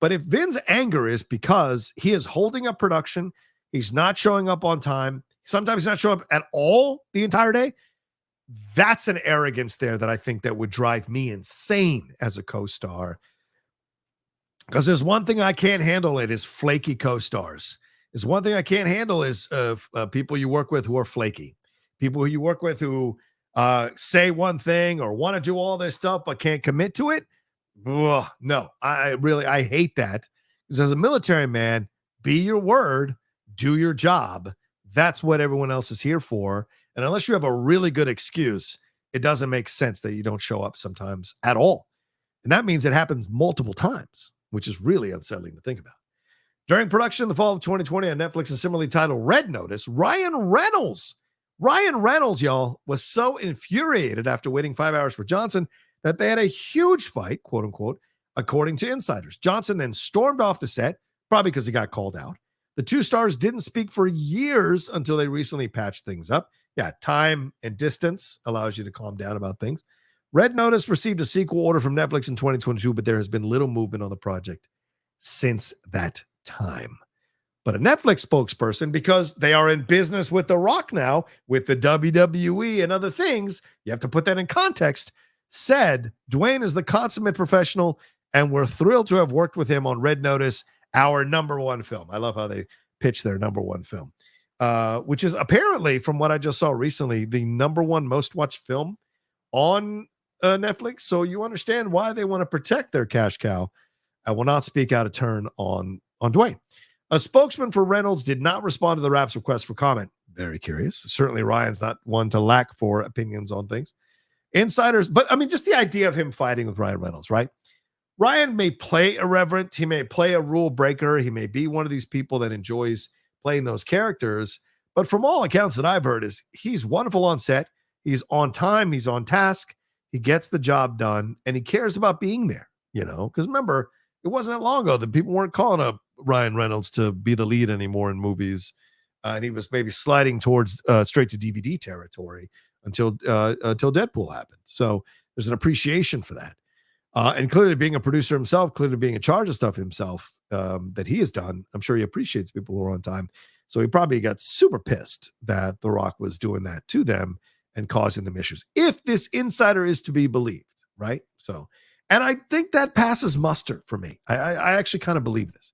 But if Vin's anger is because he is holding up production, he's not showing up on time, sometimes he's not showing up at all the entire day, that's an arrogance there that I think that would drive me insane as a co-star. Because there's one thing I can't handle, it is flaky co-stars. There's one thing I can't handle is people you work with who are flaky. People who you work with who say one thing or want to do all this stuff but can't commit to it. Ugh, no, I hate that. Because as a military man, be your word, do your job. That's what everyone else is here for. And unless you have a really good excuse, it doesn't make sense that you don't show up sometimes at all. And that means it happens multiple times, which is really unsettling to think about. During production in the fall of 2020 on Netflix, and similarly titled Red Notice, Ryan Reynolds, y'all, was so infuriated after waiting 5 hours for Johnson that they had a huge fight, quote unquote, according to insiders. Johnson then stormed off the set, probably because he got called out. The two stars didn't speak for years until they recently patched things up. Yeah, time and distance allows you to calm down about things. Red Notice received a sequel order from Netflix in 2022, but there has been little movement on the project since that time. But a Netflix spokesperson, because they are in business with The Rock now, with the WWE and other things, you have to put that in context, said Dwayne is the consummate professional, and we're thrilled to have worked with him on Red Notice, our number one film. I love how they pitch their number one film, which is apparently, from what I just saw recently, the number one most watched film on Netflix. So you understand why they want to protect their cash cow. I will not speak out of turn on Dwayne. A spokesman for Reynolds did not respond to the Rap's request for comment. Very curious. Certainly Ryan's not one to lack for opinions on things. Insiders, but I mean, just the idea of him fighting with Ryan Reynolds, right? Ryan may play irreverent. He may play a rule breaker. He may be one of these people that enjoys playing those characters. But from all accounts that I've heard, is he's wonderful on set. He's on time. He's on task. He gets the job done, and he cares about being there, you know? Because remember, it wasn't that long ago that people weren't calling up Ryan Reynolds to be the lead anymore in movies. And he was maybe sliding towards straight to DVD territory until Deadpool happened. So there's an appreciation for that. And clearly being a producer himself, clearly being in charge of stuff himself that he has done, I'm sure he appreciates people who are on time. So he probably got super pissed that The Rock was doing that to them and causing them issues. If this insider is to be believed, right? So, and I think that passes muster for me. I actually kind of believe this.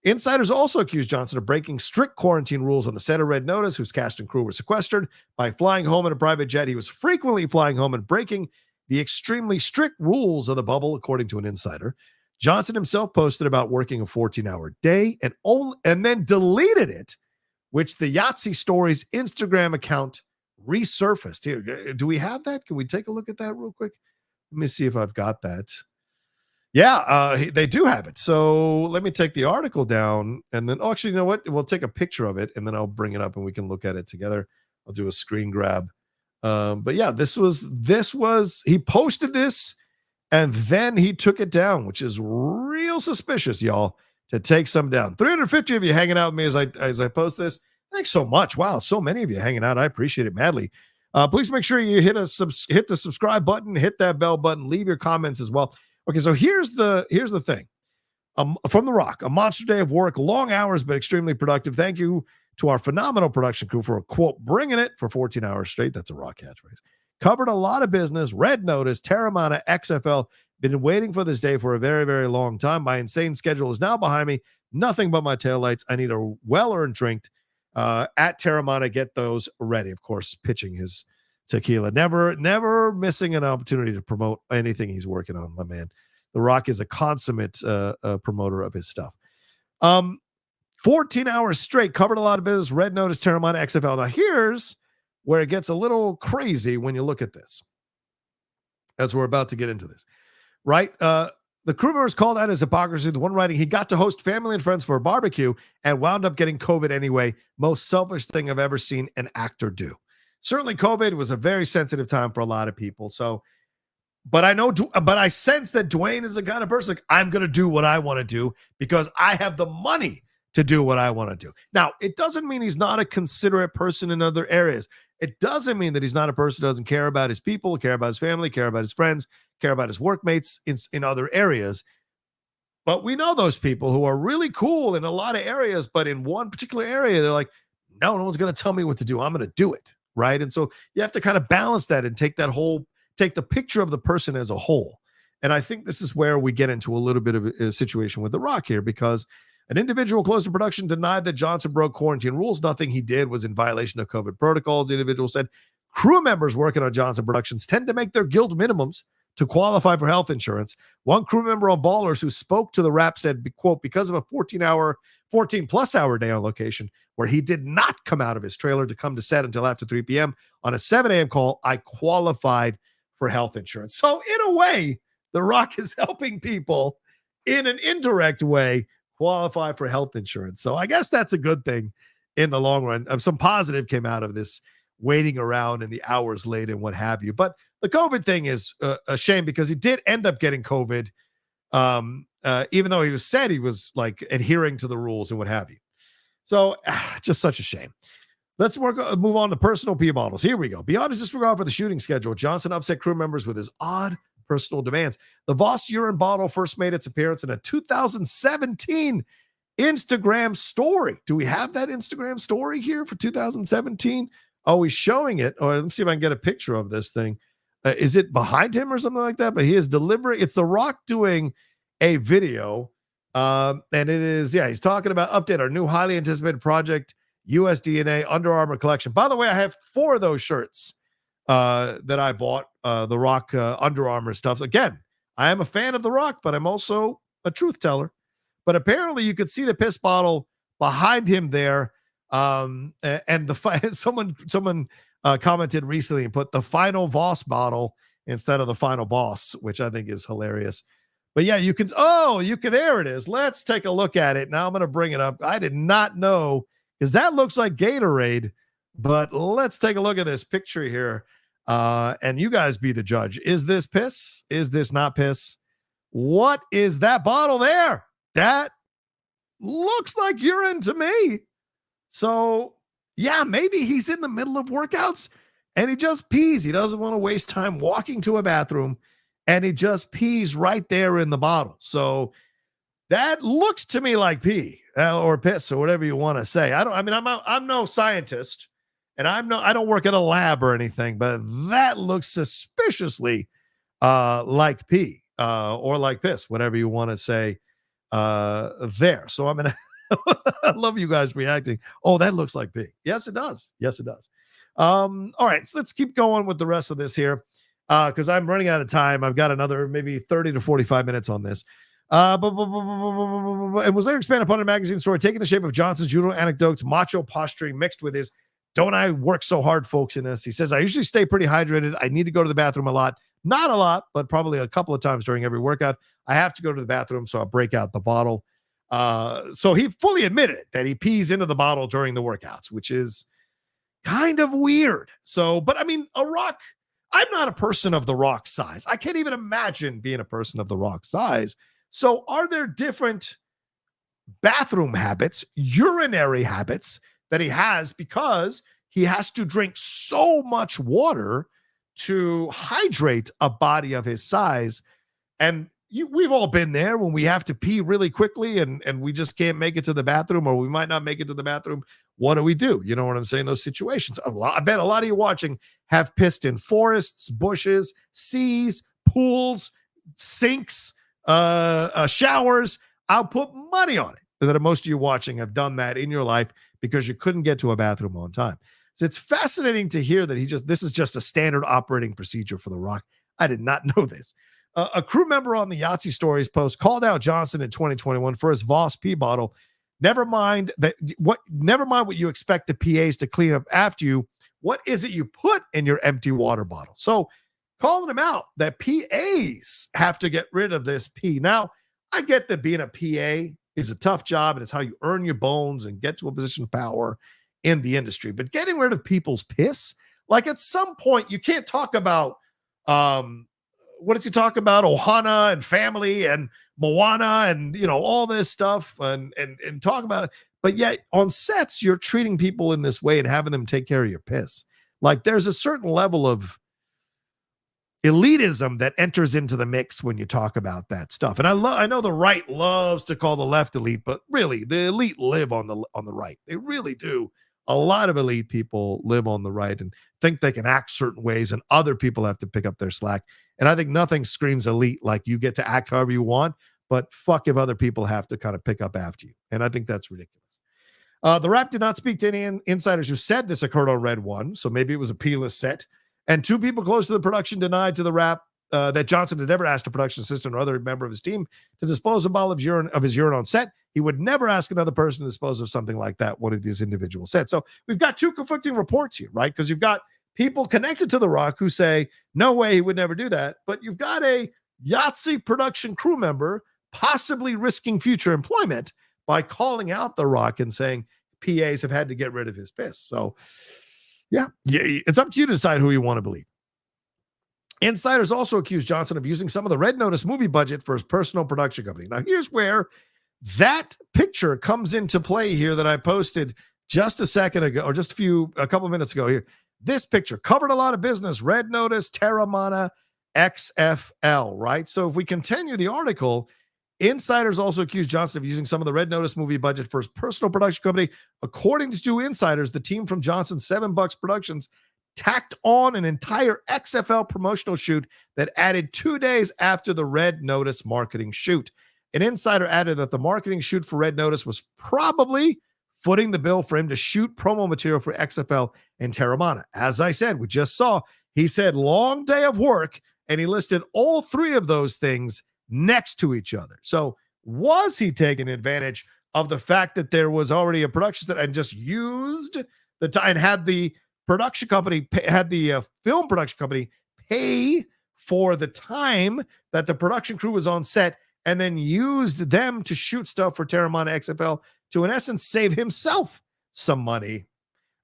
Insiders also accused Johnson of breaking strict quarantine rules on the set of Red Notice, whose cast and crew were sequestered. By flying home in a private jet, he was frequently flying home and breaking the extremely strict rules of the bubble, according to an insider. Johnson himself posted about working a 14-hour day and then deleted it, which the Yahtzee Stories Instagram account resurfaced. Here, do we have that? Can we take a look at that real quick? Let me see if I've got that. Yeah, they do have it. So let me take the article down, and then, oh, actually, you know what? We'll take a picture of it, and then I'll bring it up, and we can look at it together. I'll do a screen grab. But yeah, this was he posted this, and then he took it down, which is real suspicious, y'all, to take some down. 350 of you hanging out with me as I post this. Thanks so much. Wow, so many of you hanging out. I appreciate it madly. Please make sure you hit the subscribe button, hit that bell button, leave your comments as well. Okay, so here's the thing. From The Rock, a monster day of work, long hours, but extremely productive. Thank you to our phenomenal production crew for, quote, bringing it for 14 hours straight. That's a Rock catchphrase. Covered a lot of business. Red Notice, Terramana, XFL. Been waiting for this day for a very, very long time. My insane schedule is now behind me. Nothing but my taillights. I need a well-earned drink. At Terramana, get those ready. Of course, pitching his tequila. Never missing an opportunity to promote anything he's working on, my man. The Rock is a consummate promoter of his stuff. 14 hours straight, covered a lot of business. Red Notice, Terramana, XFL. Now, here's where it gets a little crazy when you look at this. As we're about to get into this, right? The crew members called out his hypocrisy. The one writing, he got to host family and friends for a barbecue and wound up getting COVID anyway. Most selfish thing I've ever seen an actor do. Certainly, COVID was a very sensitive time for a lot of people. So, but I sense that Dwayne is the kind of person like, I'm going to do what I want to do because I have the money to do what I want to do. Now, it doesn't mean he's not a considerate person in other areas. It doesn't mean that he's not a person who doesn't care about his people, care about his family, care about his friends, care about his workmates in other areas. But we know those people who are really cool in a lot of areas, but in one particular area, they're like, no one's going to tell me what to do. I'm going to do it, right? And so you have to kind of balance that and take the picture of the person as a whole. And I think this is where we get into a little bit of a situation with The Rock here, because an individual close to production denied that Johnson broke quarantine rules. Nothing he did was in violation of COVID protocols. The individual said crew members working on Johnson Productions tend to make their guild minimums to qualify for health insurance. One crew member on Ballers who spoke to the Wrap said, quote, because of a 14 plus hour day on location where he did not come out of his trailer to come to set until after 3 p.m. on a 7 a.m. call, I qualified for health insurance. So in a way, The Rock is helping people in an indirect way qualify for health insurance. So I guess that's a good thing in the long run. Some positive came out of this waiting around and the hours late and what have you. But the COVID thing is a shame because he did end up getting COVID, even though he said he was like adhering to the rules and what have you. So just such a shame. Let's move on to personal pee bottles. Here we go. Beyond his disregard for the shooting schedule, Johnson upset crew members with his odd personal demands. The Voss urine bottle first made its appearance in a 2017 Instagram story. Do we have that Instagram story here for 2017? Oh, he's showing it. Or let's see if I can get a picture of this thing. Is it behind him or something like that? But he is delivering. It's The Rock doing a video. And it is, he's talking about update our new highly anticipated project, USDNA Under Armour collection. By the way, I have 4 of those shirts that I bought, The Rock Under Armour stuff. Again, I am a fan of The Rock, but I'm also a truth teller. But apparently you could see the piss bottle behind him there. And someone commented recently and put the final Voss bottle instead of the final boss, which I think is hilarious. But yeah, there it is. Let's take a look at it. Now I'm going to bring it up. I did not know, because that looks like Gatorade, but let's take a look at this picture here. And you guys be the judge. Is this piss? Is this not piss? What is that bottle there? That looks like urine to me. So yeah, maybe he's in the middle of workouts and he just pees. He doesn't want to waste time walking to a bathroom and he just pees right there in the bottle. So that looks to me like pee or piss or whatever you want to say. I'm no scientist and I don't work at a lab or anything, but that looks suspiciously like pee or like piss, whatever you want to say there. So I'm going to, I love you guys reacting. Oh, that looks like pee. Yes, it does. Yes, it does. All right, so let's keep going with the rest of this here because I'm running out of time. I've got another maybe 30 to 45 minutes on this. And was later expanded upon a magazine story, taking the shape of Johnson's judo anecdotes, macho posturing mixed with his "don't I work so hard" folksiness. He says, I usually stay pretty hydrated. I need to go to the bathroom a lot. Not a lot, but probably a couple of times during every workout. I have to go to the bathroom, so I'll break out the bottle. So he fully admitted that he pees into the bottle during the workouts, which is kind of weird. So, but I mean, a Rock, I'm not a person of The Rock's size. I can't even imagine being a person of The Rock's size. So are there different bathroom habits, urinary habits that he has because he has to drink so much water to hydrate a body of his size. And we've all been there when we have to pee really quickly and we just can't make it to the bathroom, or we might not make it to the bathroom. What do? You know what I'm saying? Those situations. I bet a lot of you watching have pissed in forests, bushes, seas, pools, sinks, showers. I'll put money on it that most of you watching have done that in your life because you couldn't get to a bathroom on time. So it's fascinating to hear that this is just a standard operating procedure for The Rock. I did not know this. A crew member on the Yahtzee Stories post called out Johnson in 2021 for his Voss pee bottle. Never mind what you expect the PAs to clean up after you. What is it you put in your empty water bottle? So calling him out that PAs have to get rid of this pee. Now, I get that being a PA is a tough job and it's how you earn your bones and get to a position of power in the industry. But getting rid of people's piss, like at some point, you can't talk about what does he talk about? Ohana and family and Moana and all this stuff and talk about it. But yet on sets, you're treating people in this way and having them take care of your piss. Like there's a certain level of elitism that enters into the mix when you talk about that stuff. And I know the right loves to call the left elite, but really the elite live on the right. They really do. A lot of elite people live on the right and think they can act certain ways and other people have to pick up their slack. And I think nothing screams elite like you get to act however you want, but fuck if other people have to kind of pick up after you. And I think that's ridiculous. The Wrap did not speak to any insiders who said this occurred on Red One, so maybe it was a P-list set. And two people close to the production denied to the Wrap that Johnson had never asked a production assistant or other member of his team to dispose of a bottle of his urine on set. He would never ask another person to dispose of something like that, one of these individuals said. So we've got two conflicting reports here, right? Because you've got people connected to The Rock who say, no way, he would never do that. But you've got a Yahtzee production crew member possibly risking future employment by calling out The Rock and saying PAs have had to get rid of his piss. So yeah, it's up to you to decide who you want to believe. Insiders also accused Johnson of using some of the Red Notice movie budget for his personal production company. Now, here's where that picture comes into play here that I posted just a second ago, or just a couple of minutes ago here. This picture covered a lot of business, Red Notice, Terramana, XFL, right? So if we continue the article, insiders also accused Johnson of using some of the Red Notice movie budget for his personal production company. According to two insiders, the team from Johnson's $7 Productions tacked on an entire XFL promotional shoot that added 2 days after the Red Notice marketing shoot. An insider added that the marketing shoot for Red Notice was probably footing the bill for him to shoot promo material for XFL and Terramana. As I said, we just saw, he said long day of work, and he listed all three of those things next to each other. So was he taking advantage of the fact that there was already a production set and just used the time and had the production company, film production company pay for the time that the production crew was on set and then used them to shoot stuff for Terramana XFL to, in essence, save himself some money?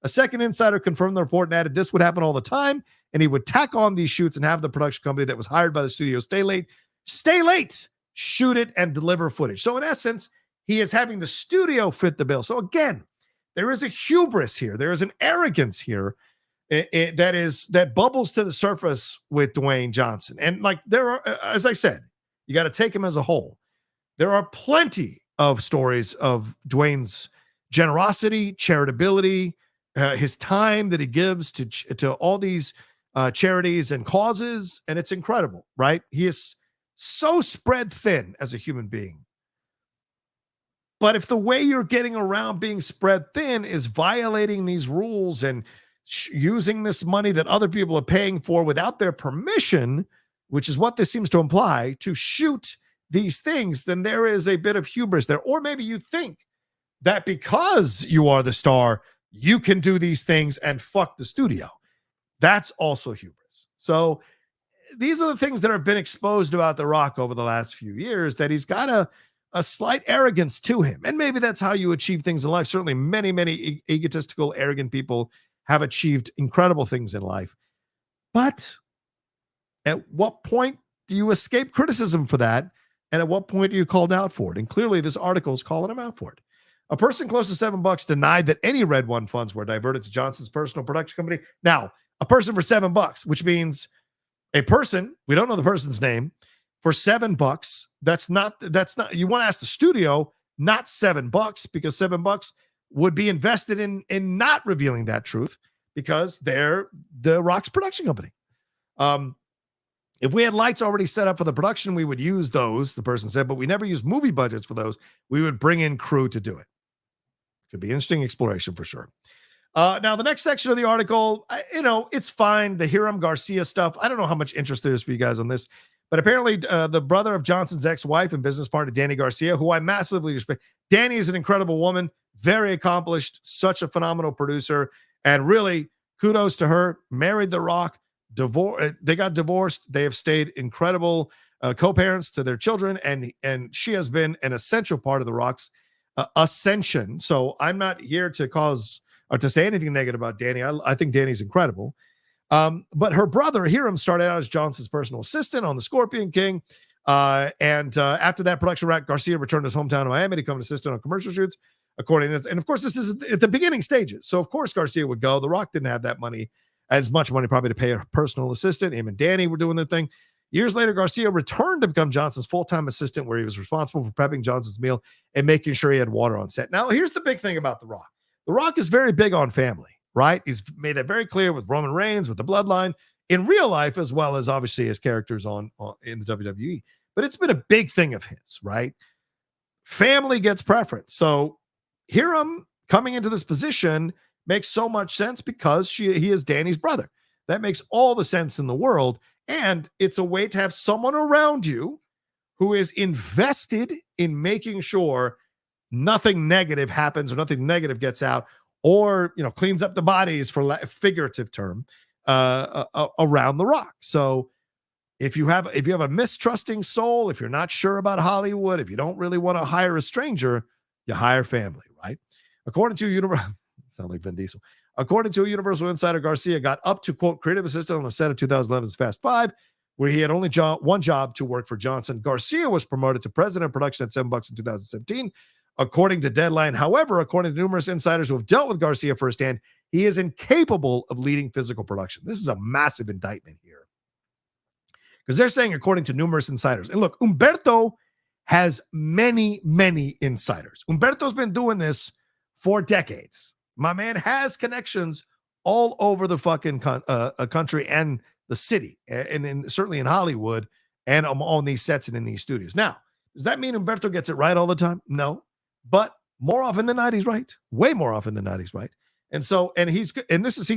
A second insider confirmed the report and added this would happen all the time, and he would tack on these shoots and have the production company that was hired by the studio stay late, shoot it, and deliver footage. So in essence, he is having the studio fit the bill. So again, there is a hubris here. There is an arrogance here that bubbles to the surface with Dwayne Johnson. And like there are, as I said, you got to take him as a whole. There are plenty of stories of Dwayne's generosity, charitability, his time that he gives to all these charities and causes, and it's incredible, right? He is so spread thin as a human being. But if the way you're getting around being spread thin is violating these rules and using this money that other people are paying for without their permission, which is what this seems to imply, to shoot these things, then there is a bit of hubris there. Or maybe you think that because you are the star, you can do these things and fuck the studio. That's also hubris. So these are the things that have been exposed about The Rock over the last few years, that he's got a slight arrogance to him. And maybe that's how you achieve things in life. Certainly many egotistical, arrogant people have achieved incredible things in life. But at what point do you escape criticism for that? And at what point are you called out for it? And clearly this article is calling him out for it. A person close to $7 denied that any Red One funds were diverted to Johnson's personal production company. Now, a person for $7, which means a person, we don't know the person's name, for $7. That's not, you want to ask the studio, not $7, because $7 would be invested in not revealing that truth because they're the Rock's production company. If we had lights already set up for the production, we would use those, the person said, but we never use movie budgets for those. We would bring in crew to do it. Could be interesting exploration for sure. Now, the next section of the article, it's fine. The Hiram Garcia stuff. I don't know how much interest there is for you guys on this, but apparently the brother of Johnson's ex-wife and business partner, Danny Garcia, who I massively respect. Danny is an incredible woman, very accomplished, such a phenomenal producer, and really kudos to her. Married The Rock. They got divorced. They have stayed incredible co-parents to their children, and she has been an essential part of The Rock's ascension. So I'm not here to cause or to say anything negative about Danny. I think Danny's incredible. But her brother, Hiram, started out as Johnson's personal assistant on The Scorpion King. And after that production wrap, Garcia returned to his hometown of Miami to become an assistant on commercial shoots. According to, and of course, this is at the beginning stages. So of course, Garcia would go. The Rock didn't have that money, as much money probably to pay a personal assistant. Him and Danny were doing their thing. Years later, Garcia returned to become Johnson's full-time assistant, where he was responsible for prepping Johnson's meal and making sure he had water on set. Now, here's the big thing about The Rock. The Rock is very big on family, right? He's made that very clear with Roman Reigns, with the bloodline, in real life, as well as obviously his characters in the WWE. But it's been a big thing of his, right? Family gets preference. So Hiram coming into this position makes so much sense because he is Danny's brother. That makes all the sense in the world. And it's a way to have someone around you who is invested in making sure nothing negative happens or nothing negative gets out, or cleans up the bodies, for figurative term, around The Rock. So if you have a mistrusting soul, if you're not sure about Hollywood, if you don't really want to hire a stranger, you hire family, right? According to sound like Vin Diesel. According to a Universal Insider, Garcia got up to, quote, creative assistant on the set of 2011's Fast Five, where he had only one job to work for Johnson. Garcia was promoted to president of production at $7 in 2017, according to Deadline. However, according to numerous insiders who have dealt with Garcia firsthand, he is incapable of leading physical production. This is a massive indictment here, because they're saying, according to numerous insiders, and look, Umberto has many, many insiders. Umberto's been doing this for decades. My man has connections all over the fucking country and the city, and certainly in Hollywood and on these sets and in these studios. Now, does that mean Umberto gets it right all the time? No, but more often than not, he's right. Way more often than not, he's right. And so, he's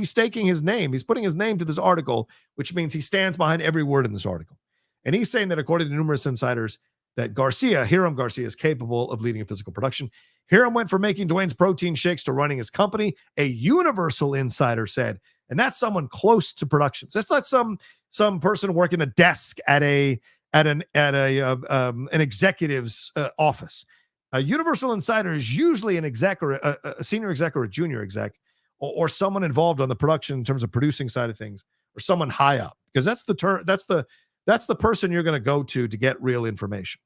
staking his name. He's putting his name to this article, which means he stands behind every word in this article. And he's saying that, according to numerous insiders, that Hiram Garcia is capable of leading a physical production. Hiram went from making Dwayne's protein shakes to running his company, a Universal Insider said, and that's someone close to productions. That's not some person working the desk at an executive's office. A Universal Insider is usually an exec or a senior exec or a junior exec, or someone involved on the production in terms of producing side of things, or someone high up, because that's the person you're going to go to get real information.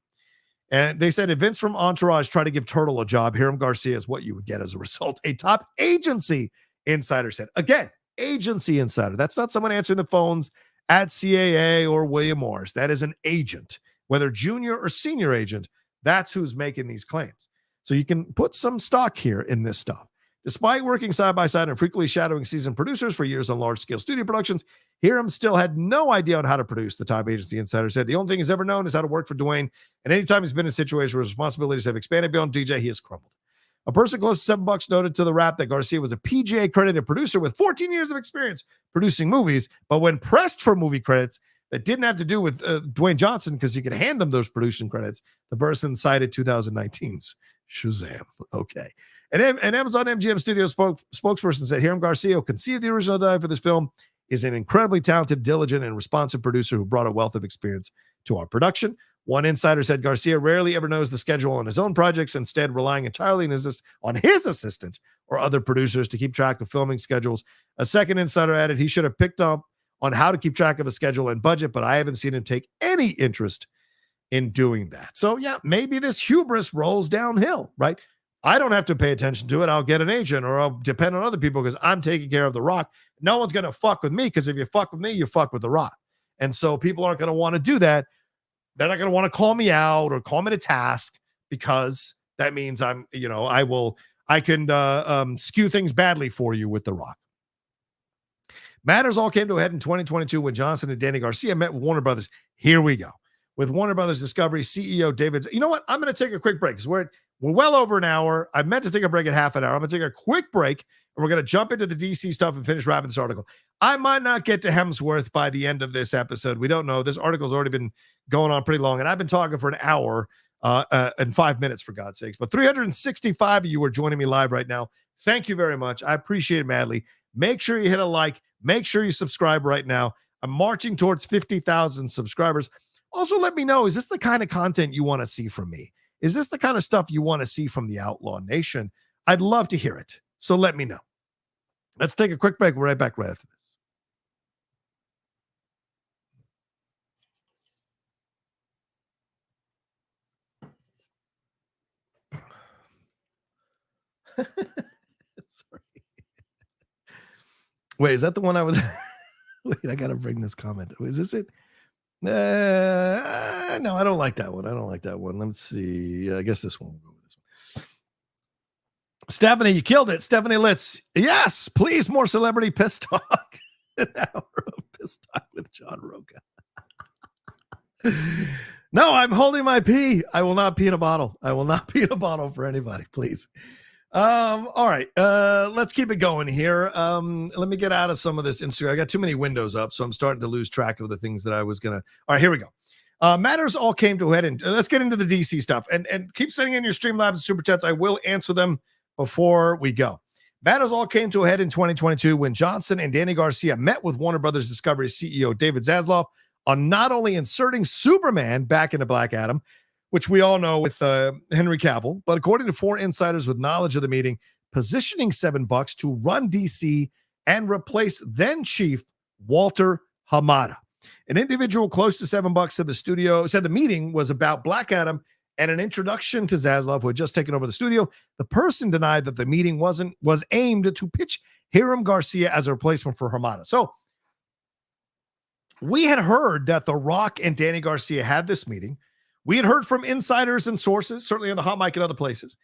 And they said, if Vince from Entourage tried to give Turtle a job, Hiram Garcia is what you would get as a result. A top agency insider said. Again, agency insider. That's not someone answering the phones at CAA or William Morris. That is an agent, whether junior or senior agent. That's who's making these claims. So you can put some stock here in this stuff. Despite working side by side and frequently shadowing seasoned producers for years on large-scale studio productions, Hiram still had no idea on how to produce, the top agency insider said. The only thing he's ever known is how to work for Dwayne, and anytime he's been in a situation where his responsibilities have expanded beyond DJ, he has crumbled. A person close to $7 noted to the Wrap that Garcia was a PGA-accredited producer with 14 years of experience producing movies, but when pressed for movie credits that didn't have to do with Dwayne Johnson, because he could hand him those production credits, the person cited 2019's Shazam. Okay. And Amazon MGM Studios spokesperson said Hiram Garcia, who conceived the original dive for this film, is an incredibly talented, diligent, and responsive producer who brought a wealth of experience to our production. One insider said Garcia rarely ever knows the schedule on his own projects, instead relying entirely on his assistant or other producers to keep track of filming schedules. A second insider added he should have picked up on how to keep track of a schedule and budget, but I haven't seen him take any interest in doing that. So yeah, maybe this hubris rolls downhill, right? I don't have to pay attention to it. I'll get an agent or I'll depend on other people because I'm taking care of The Rock. No one's going to fuck with me because if you fuck with me, you fuck with The Rock. And so people aren't going to want to do that. They're not going to want to call me out or call me to task because that means I can skew things badly for you with The Rock. Matters all came to a head in 2022 when Johnson and Danny Garcia met with Warner Brothers. Here we go. With Warner Brothers Discovery CEO David. You know what? I'm going to take a quick break because we're well over an hour. I meant to take a break at half an hour. I'm going to take a quick break and we're going to jump into the DC stuff and finish wrapping this article. I might not get to Hemsworth by the end of this episode. We don't know. This article's already been going on pretty long, and I've been talking for an hour and 5 minutes, for God's sakes. But 365 of you are joining me live right now. Thank you very much. I appreciate it madly. Make sure you hit a like. Make sure you subscribe right now. I'm marching towards 50,000 subscribers. Also, let me know, is this the kind of content you want to see from me? Is this the kind of stuff you want to see from the Outlaw Nation? I'd love to hear it. So let me know. Let's take a quick break. We're right back right after this. Sorry. Wait, is that the one I was... Wait, I got to bring this comment. Is this it? No, I don't like that one. Let's see. I guess this one. We'll go with this one. Stephanie, you killed it. Stephanie Litz. Yes, please, more celebrity piss talk. An hour of piss talk with John Rocha. No, I'm holding my pee. I will not pee in a bottle. I will not pee in a bottle for anybody, please. All right. Let's keep it going here. Let me get out of some of this Instagram. I got too many windows up, so I'm starting to lose track of the things that I was gonna. All right, here we go. Matters all came to a head, and let's get into the DC stuff. And keep sending in your Streamlabs and Super Chats. I will answer them before we go. Matters all came to a head in 2022 when Johnson and Danny Garcia met with Warner Brothers Discovery CEO David Zaslav on not only inserting Superman back into Black Adam, which we all know with Henry Cavill, but according to 4 insiders with knowledge of the meeting, positioning $7 to run DC and replace then chief Walter Hamada. An individual close to $7 said the studio said the meeting was about Black Adam and an introduction to Zaslav, who had just taken over the studio. The person denied that the meeting was aimed to pitch Hiram Garcia as a replacement for Hamada. So we had heard that The Rock and Danny Garcia had this meeting. We had heard from insiders and sources, certainly on the Hot Mic and other places,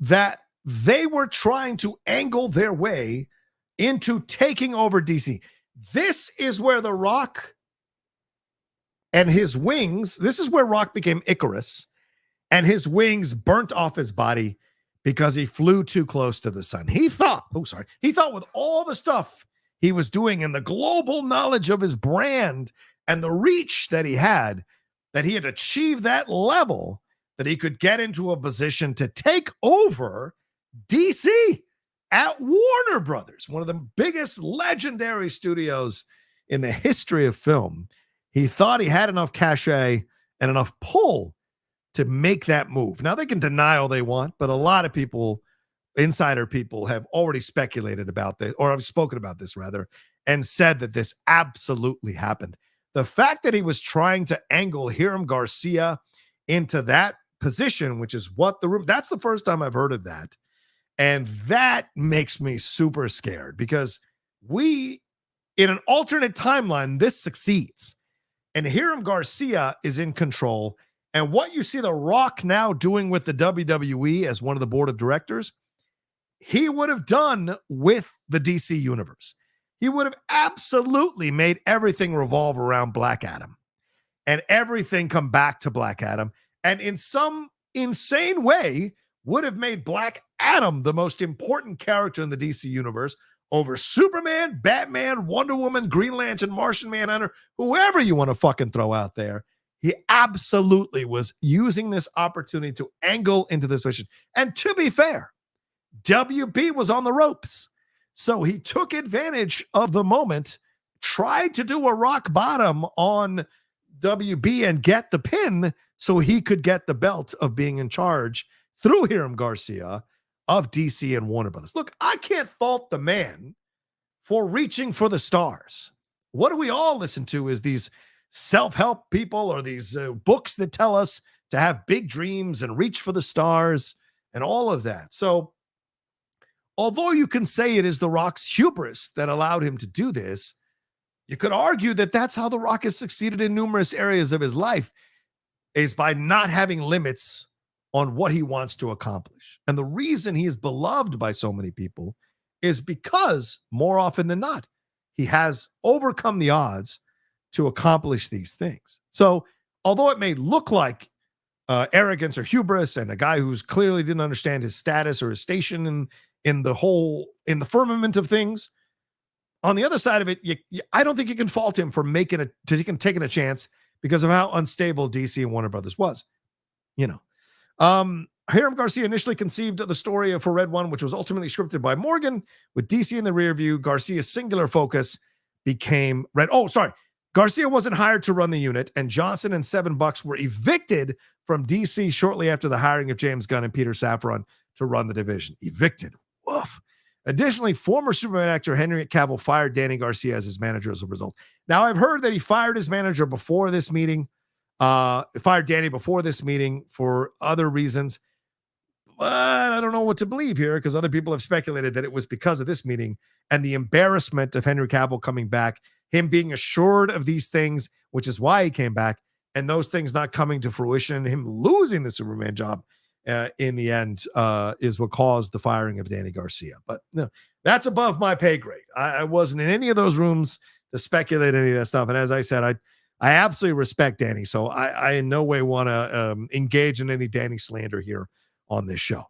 that they were trying to angle their way into taking over DC. This is where The Rock and his wings, this is where Rock became Icarus, and his wings burnt off his body because he flew too close to the sun. He thought with all the stuff he was doing and the global knowledge of his brand and the reach that he had achieved that level that he could get into a position to take over DC at Warner Brothers, one of the biggest legendary studios in the history of film. He thought he had enough cachet and enough pull to make that move. Now, they can deny all they want, but a lot of people, insider people, have already speculated about this, or have spoken about this rather, and said that this absolutely happened. The fact that he was trying to angle Hiram Garcia into that position, which is what that's the first time I've heard of that. And that makes me super scared because in an alternate timeline, this succeeds. And Hiram Garcia is in control. And what you see The Rock now doing with the WWE as one of the board of directors, he would have done with the DC universe. He would have absolutely made everything revolve around Black Adam and everything come back to Black Adam. And in some insane way, would have made Black Adam the most important character in the DC universe over Superman, Batman, Wonder Woman, Green Lantern, Martian Manhunter, whoever you want to fucking throw out there. He absolutely was using this opportunity to angle into this position. And to be fair, WB was on the ropes. So he took advantage of the moment, tried to do a rock bottom on WB and get the pin so he could get the belt of being in charge through Hiram Garcia of DC and Warner Brothers. Look, I can't fault the man for reaching for the stars. What do we all listen to is these self-help people or these books that tell us to have big dreams and reach for the stars. and all of that. So although you can say it is The Rock's hubris that allowed him to do this, you could argue that that's how The Rock has succeeded in numerous areas of his life, is by not having limits on what he wants to accomplish. And the reason he is beloved by so many people is because, more often than not, he has overcome the odds to accomplish these things. So although it may look like arrogance or hubris and a guy who's clearly didn't understand his status or his station in the firmament of things, on the other side of it, I don't think you can fault him for taking a chance because of how unstable DC and Warner Brothers was. Hiram Garcia initially conceived the story for Red One, which was ultimately scripted by Morgan. With DC in the rear view, Garcia's singular focus became Red. Oh, sorry. Garcia wasn't hired to run the unit, and Johnson and $7 were evicted from DC shortly after the hiring of James Gunn and Peter Safran to run the division. Evicted. Woof. Additionally, former Superman actor Henry Cavill fired Danny Garcia as his manager as a result. Now, I've heard that he fired his manager before this meeting, fired Danny before this meeting for other reasons. But I don't know what to believe here, because other people have speculated that it was because of this meeting and the embarrassment of Henry Cavill coming back, him being assured of these things, which is why he came back, and those things not coming to fruition, him losing the Superman job in the end is what caused the firing of Danny Garcia. But no, that's above my pay grade. I wasn't in any of those rooms to speculate any of that stuff. And as I said, I absolutely respect Danny, so I in no way want to engage in any Danny slander here on this show.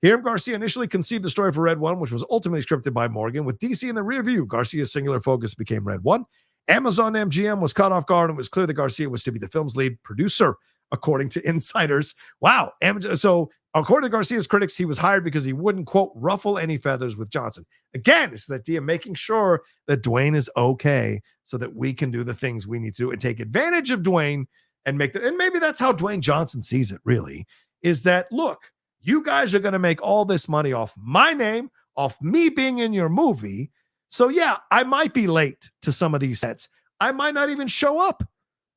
Hiram Garcia initially conceived the story for Red One, which was ultimately scripted by Morgan. With DC in the rear view, Garcia's singular focus became Red One. Amazon MGM was caught off guard, and it was clear that Garcia was to be the film's lead producer, according to insiders. Wow. So according to Garcia's critics, he was hired because he wouldn't, quote, ruffle any feathers with Johnson. Again, it's the idea of making sure that Dwayne is okay so that we can do the things we need to do and take advantage of Dwayne and and maybe that's how Dwayne Johnson sees it, really, is that, look, you guys are going to make all this money off my name, off me being in your movie. So yeah, I might be late to some of these sets. I might not even show up.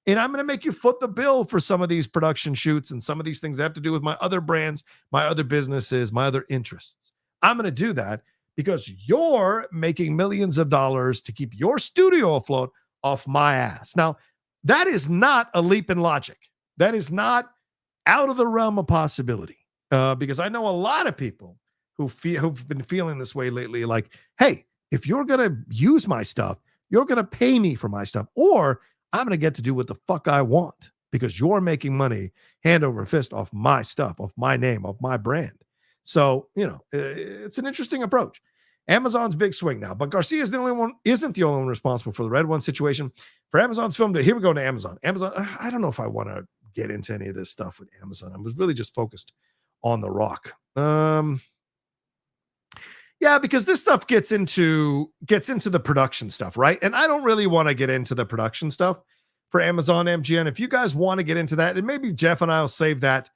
And I'm going to make you foot the bill for some of these production shoots and some of these things that have to do with my other brands, my other businesses, my other interests. I'm going to do that because you're making millions of dollars to keep your studio afloat off my ass. Now, that is not a leap in logic. That is not out of the realm of possibility. Because I know a lot of people who've been feeling this way lately, like, hey, if you're going to use my stuff, you're going to pay me for my stuff, or I'm going to get to do what the fuck I want because you're making money hand over fist off my stuff, off my name, off my brand. So, it's an interesting approach. Amazon's big swing now, but Garcia isn't the only one responsible for the Red One situation. For Amazon's film, here we go to Amazon. Amazon, I don't know if I want to get into any of this stuff with Amazon. I was really just focused on The Rock. Yeah, because this stuff gets into the production stuff, right? And I don't really want to get into the production stuff for Amazon MGM. If you guys want to get into that, and maybe Jeff and I will save that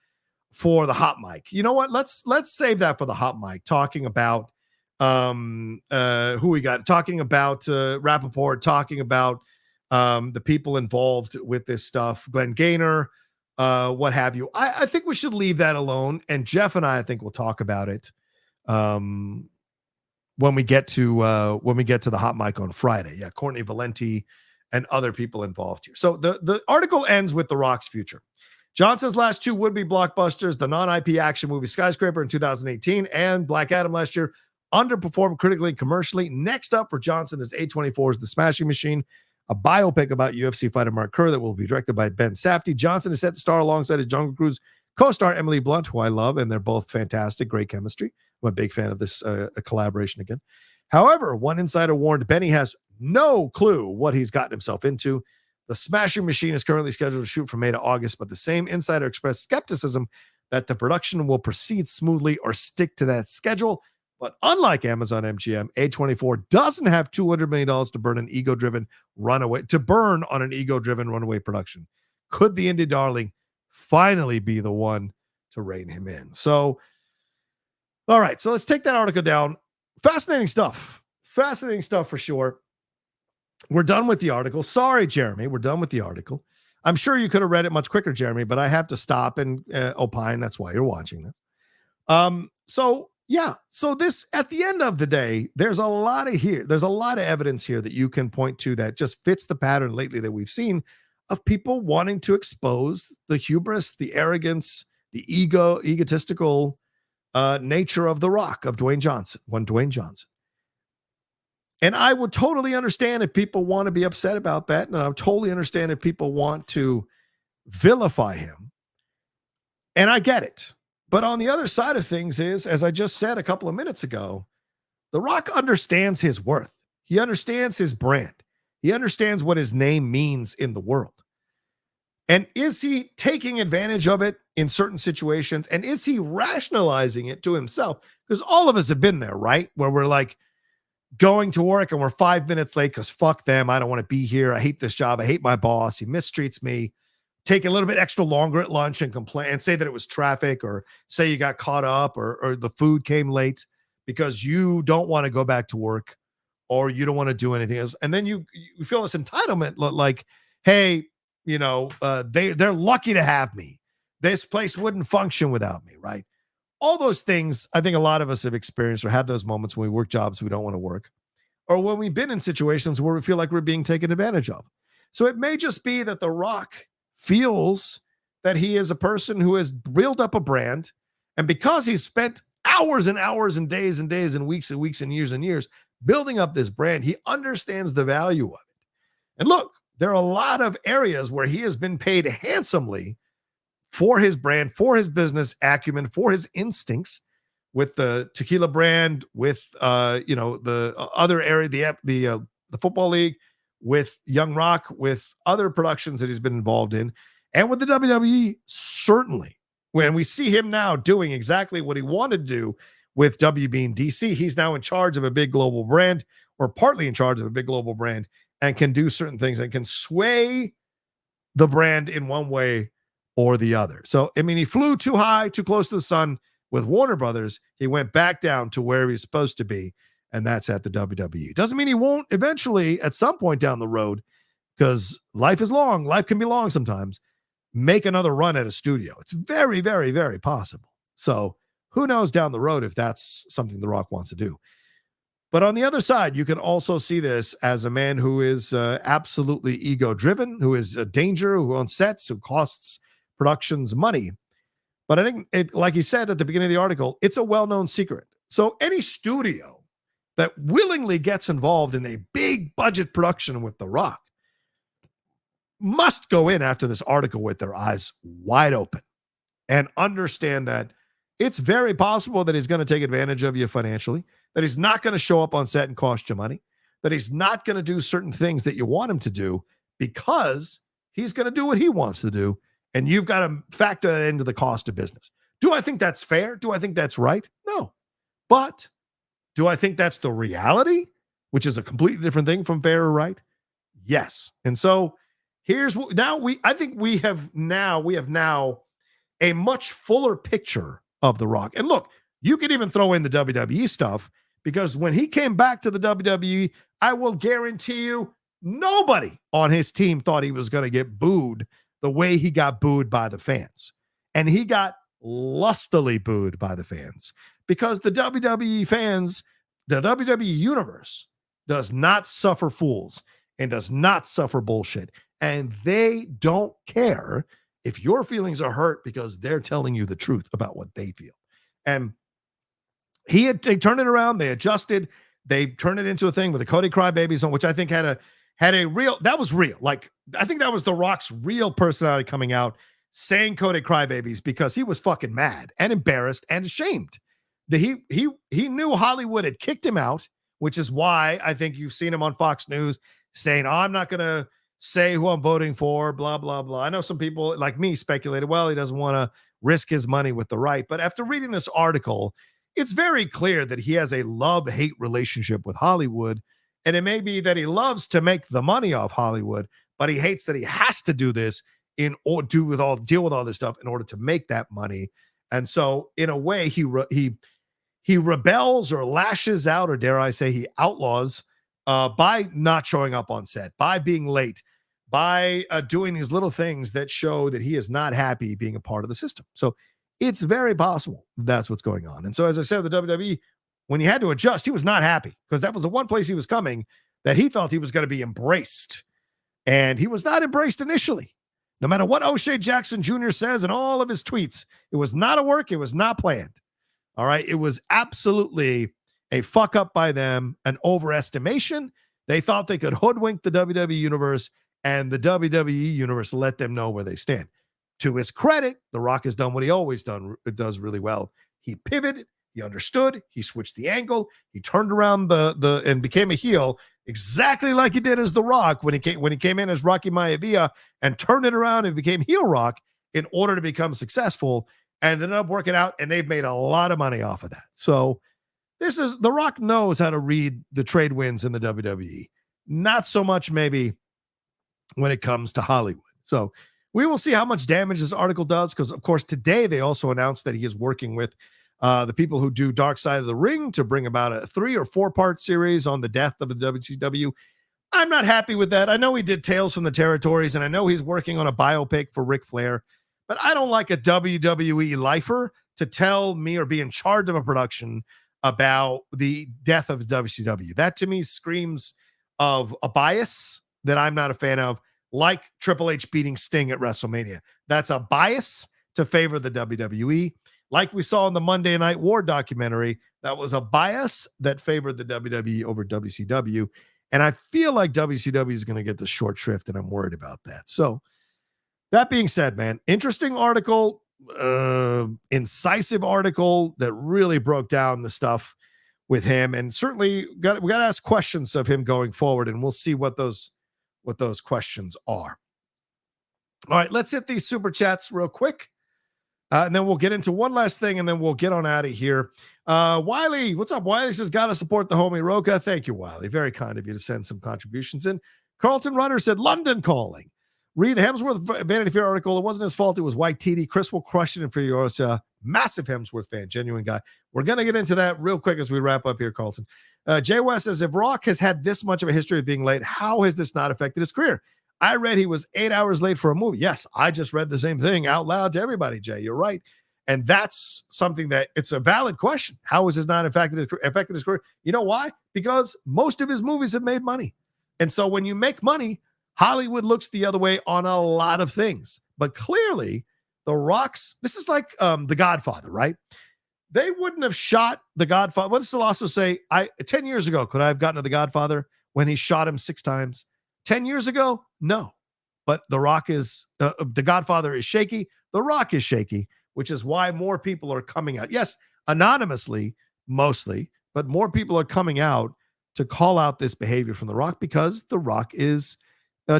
for the hot mic. You know what? Let's save that for the hot mic, talking about who we got, talking about Rappaport, talking about the people involved with this stuff, Glenn Gaynor, what have you. I think we should leave that alone. And Jeff and I think we'll talk about it when we get to the hot mic on Friday. Yeah, Courtney Valenti and other people involved here. So the article ends with The Rock's future. Johnson's last two would-be blockbusters, the non-IP action movie Skyscraper in 2018 and Black Adam last year, underperformed critically and commercially. Next up for Johnson is A24's The Smashing Machine, a biopic about UFC fighter Mark Kerr that will be directed by Ben Safdie. Johnson is set to star alongside his Jungle Cruise co-star Emily Blunt, who I love, and they're both fantastic, great chemistry. I'm a big fan of this collaboration again. However, one insider warned Benny has no clue what he's gotten himself into. The Smashing Machine is currently scheduled to shoot from May to August, but the same insider expressed skepticism that the production will proceed smoothly or stick to that schedule. But unlike Amazon MGM, A24 doesn't have $200 million to burn on an ego-driven runaway production. Could the indie darling finally be the one to rein him in? So, all right, so let's take that article down. Fascinating stuff for sure. We're done with the article. Sorry, Jeremy, we're done with the article. I'm sure you could have read it much quicker, Jeremy, but I have to stop and opine. That's why you're watching this. So this, at the end of the day, there's a lot of evidence here that you can point to that just fits the pattern lately that we've seen of people wanting to expose the hubris, the arrogance, the egotistical nature of The Rock, of Dwayne Johnson. And I would totally understand if people want to be upset about that. And I would totally understand if people want to vilify him. And I get it. But on the other side of things is, as I just said a couple of minutes ago, The Rock understands his worth. He understands his brand. He understands what his name means in the world. And is he taking advantage of it in certain situations? And is he rationalizing it to himself? Because all of us have been there, right? Where we're like going to work and we're 5 minutes late because fuck them. I don't want to be here. I hate this job. I hate my boss. He mistreats me. Take a little bit extra longer at lunch and complain and say that it was traffic, or say you got caught up, or the food came late because you don't want to go back to work or you don't want to do anything else. And then you feel this entitlement like, hey, they're lucky to have me. This place wouldn't function without me, right? All those things, I think a lot of us have experienced or had those moments when we work jobs we don't want to work, or when we've been in situations where we feel like we're being taken advantage of. So it may just be that The Rock feels that he is a person who has reeled up a brand, and because he's spent hours and hours and days and weeks and years building up this brand, he understands the value of it. And look, there are a lot of areas where he has been paid handsomely for his brand, for his business acumen, for his instincts, with the tequila brand, with the other area, the football league, with Young Rock, with other productions that he's been involved in, and with the WWE, certainly. When we see him now doing exactly what he wanted to do with WB and DC, he's now in charge of a big global brand, or partly in charge of a big global brand, and can do certain things and can sway the brand in one way or the other. So, I mean, he flew too high, too close to the sun with Warner Brothers. He went back down to where he's supposed to be, and that's at the WWE. Doesn't mean he won't eventually, at some point down the road, because life is long, life can be long sometimes, make another run at a studio. It's very, very, very possible. So who knows down the road if that's something The Rock wants to do. But on the other side, you can also see this as a man who is absolutely ego-driven, who is a danger, who owns sets, who costs productions money. But I think, like he said at the beginning of the article, it's a well-known secret. So any studio that willingly gets involved in a big budget production with The Rock must go in after this article with their eyes wide open and understand that it's very possible that he's going to take advantage of you financially, that he's not going to show up on set and cost you money, that he's not going to do certain things that you want him to do because he's going to do what he wants to do. And you've got to factor that into the cost of business. Do I think that's fair? Do I think that's right? No. But do I think that's the reality, which is a completely different thing from fair or right? Yes. And so here's what we have now a much fuller picture of The Rock. And look, you could even throw in the WWE stuff, because when he came back to the WWE, I will guarantee you nobody on his team thought he was going to get booed the way he got booed by the fans. And he got lustily booed by the fans, because the WWE fans, the WWE universe, does not suffer fools and does not suffer bullshit. And they don't care if your feelings are hurt, because they're telling you the truth about what they feel. And they turned it around. They adjusted. They turned it into a thing with the Cody Crybabies on, which I think had a real, that was real. Like, I think that was The Rock's real personality coming out, saying Cody Crybabies, because he was fucking mad and embarrassed and ashamed. He knew Hollywood had kicked him out, which is why I think you've seen him on Fox News saying, I'm not going to say who I'm voting for, blah, blah, blah. I know some people like me speculated, well, he doesn't want to risk his money with the right. But after reading this article, it's very clear that he has a love-hate relationship with Hollywood. And it may be that he loves to make the money off Hollywood, but he hates that he has to do this deal with all this stuff in order to make that money. And so in a way, he rebels or lashes out, or dare I say he outlaws, by not showing up on set, by being late, by doing these little things that show that he is not happy being a part of the system. So It's very possible that's what's going on. And so, as I said, the WWE, when he had to adjust, he was not happy because that was the one place he was coming that he felt he was going to be embraced. And he was not embraced initially. No matter what O'Shea Jackson Jr. says in all of his tweets, it was not a work. It was not planned. All right. It was absolutely a fuck up by them, an overestimation. They thought they could hoodwink the WWE universe, and the WWE universe let them know where they stand. To his credit, The Rock has done what he always does really well. He pivoted, he understood, he switched the angle, he turned around the and became a heel, exactly like he did as The Rock when he came in as Rocky Maivia and turned it around and became heel Rock in order to become successful, and ended up working out, and they've made a lot of money off of that. So this is The Rock knows how to read the trade winds in the WWE. Not so much maybe when it comes to Hollywood. So we will see how much damage this article does, because, of course, today they also announced that he is working with the people who do Dark Side of the Ring to bring about a 3 or 4 part series on the death of the WCW. I'm not happy with that. I know he did Tales from the Territories, and I know he's working on a biopic for Ric Flair, but I don't like a WWE lifer to tell me or be in charge of a production about the death of WCW. That to me screams of a bias that I'm not a fan of, like Triple H beating Sting at WrestleMania. That's a bias to favor the WWE. Like we saw in the Monday Night War documentary, that was a bias that favored the WWE over WCW. And I feel like WCW is going to get the short shrift, and I'm worried about that. So that being said, man, interesting article, incisive article that really broke down the stuff with him. And certainly we got to ask questions of him going forward, and we'll see what those questions are. All right, let's hit these super chats real quick. And then we'll get into one last thing, and then we'll get on out of here. Wiley, what's up? Wiley says, got to support the homie Rocha. Thank you, Wiley. Very kind of you to send some contributions in. Carlton Runner said, London calling. Read the Hemsworth Vanity Fair article. It wasn't his fault. It was White TD. Chris will crush it in for you. Massive Hemsworth fan, genuine guy. We're going to get into that real quick as we wrap up here, Carlton. Jay West says, if Rock has had this much of a history of being late, how has this not affected his career? I read he was 8 hours late for a movie. Yes, I just read the same thing out loud to everybody, Jay. You're right. And that's something that it's a valid question. How has this not affected his career? You know why? Because most of his movies have made money. And so when you make money, Hollywood looks the other way on a lot of things. But clearly, The Rock's, this is like The Godfather, right? They wouldn't have shot The Godfather. What does the also say? 10 years ago, could I have gotten to The Godfather when he shot him 6 times? 10 years ago? No. But The Rock is, The Godfather is shaky. The Rock is shaky, which is why more people are coming out. Yes, anonymously, mostly, but more people are coming out to call out this behavior from The Rock because The Rock is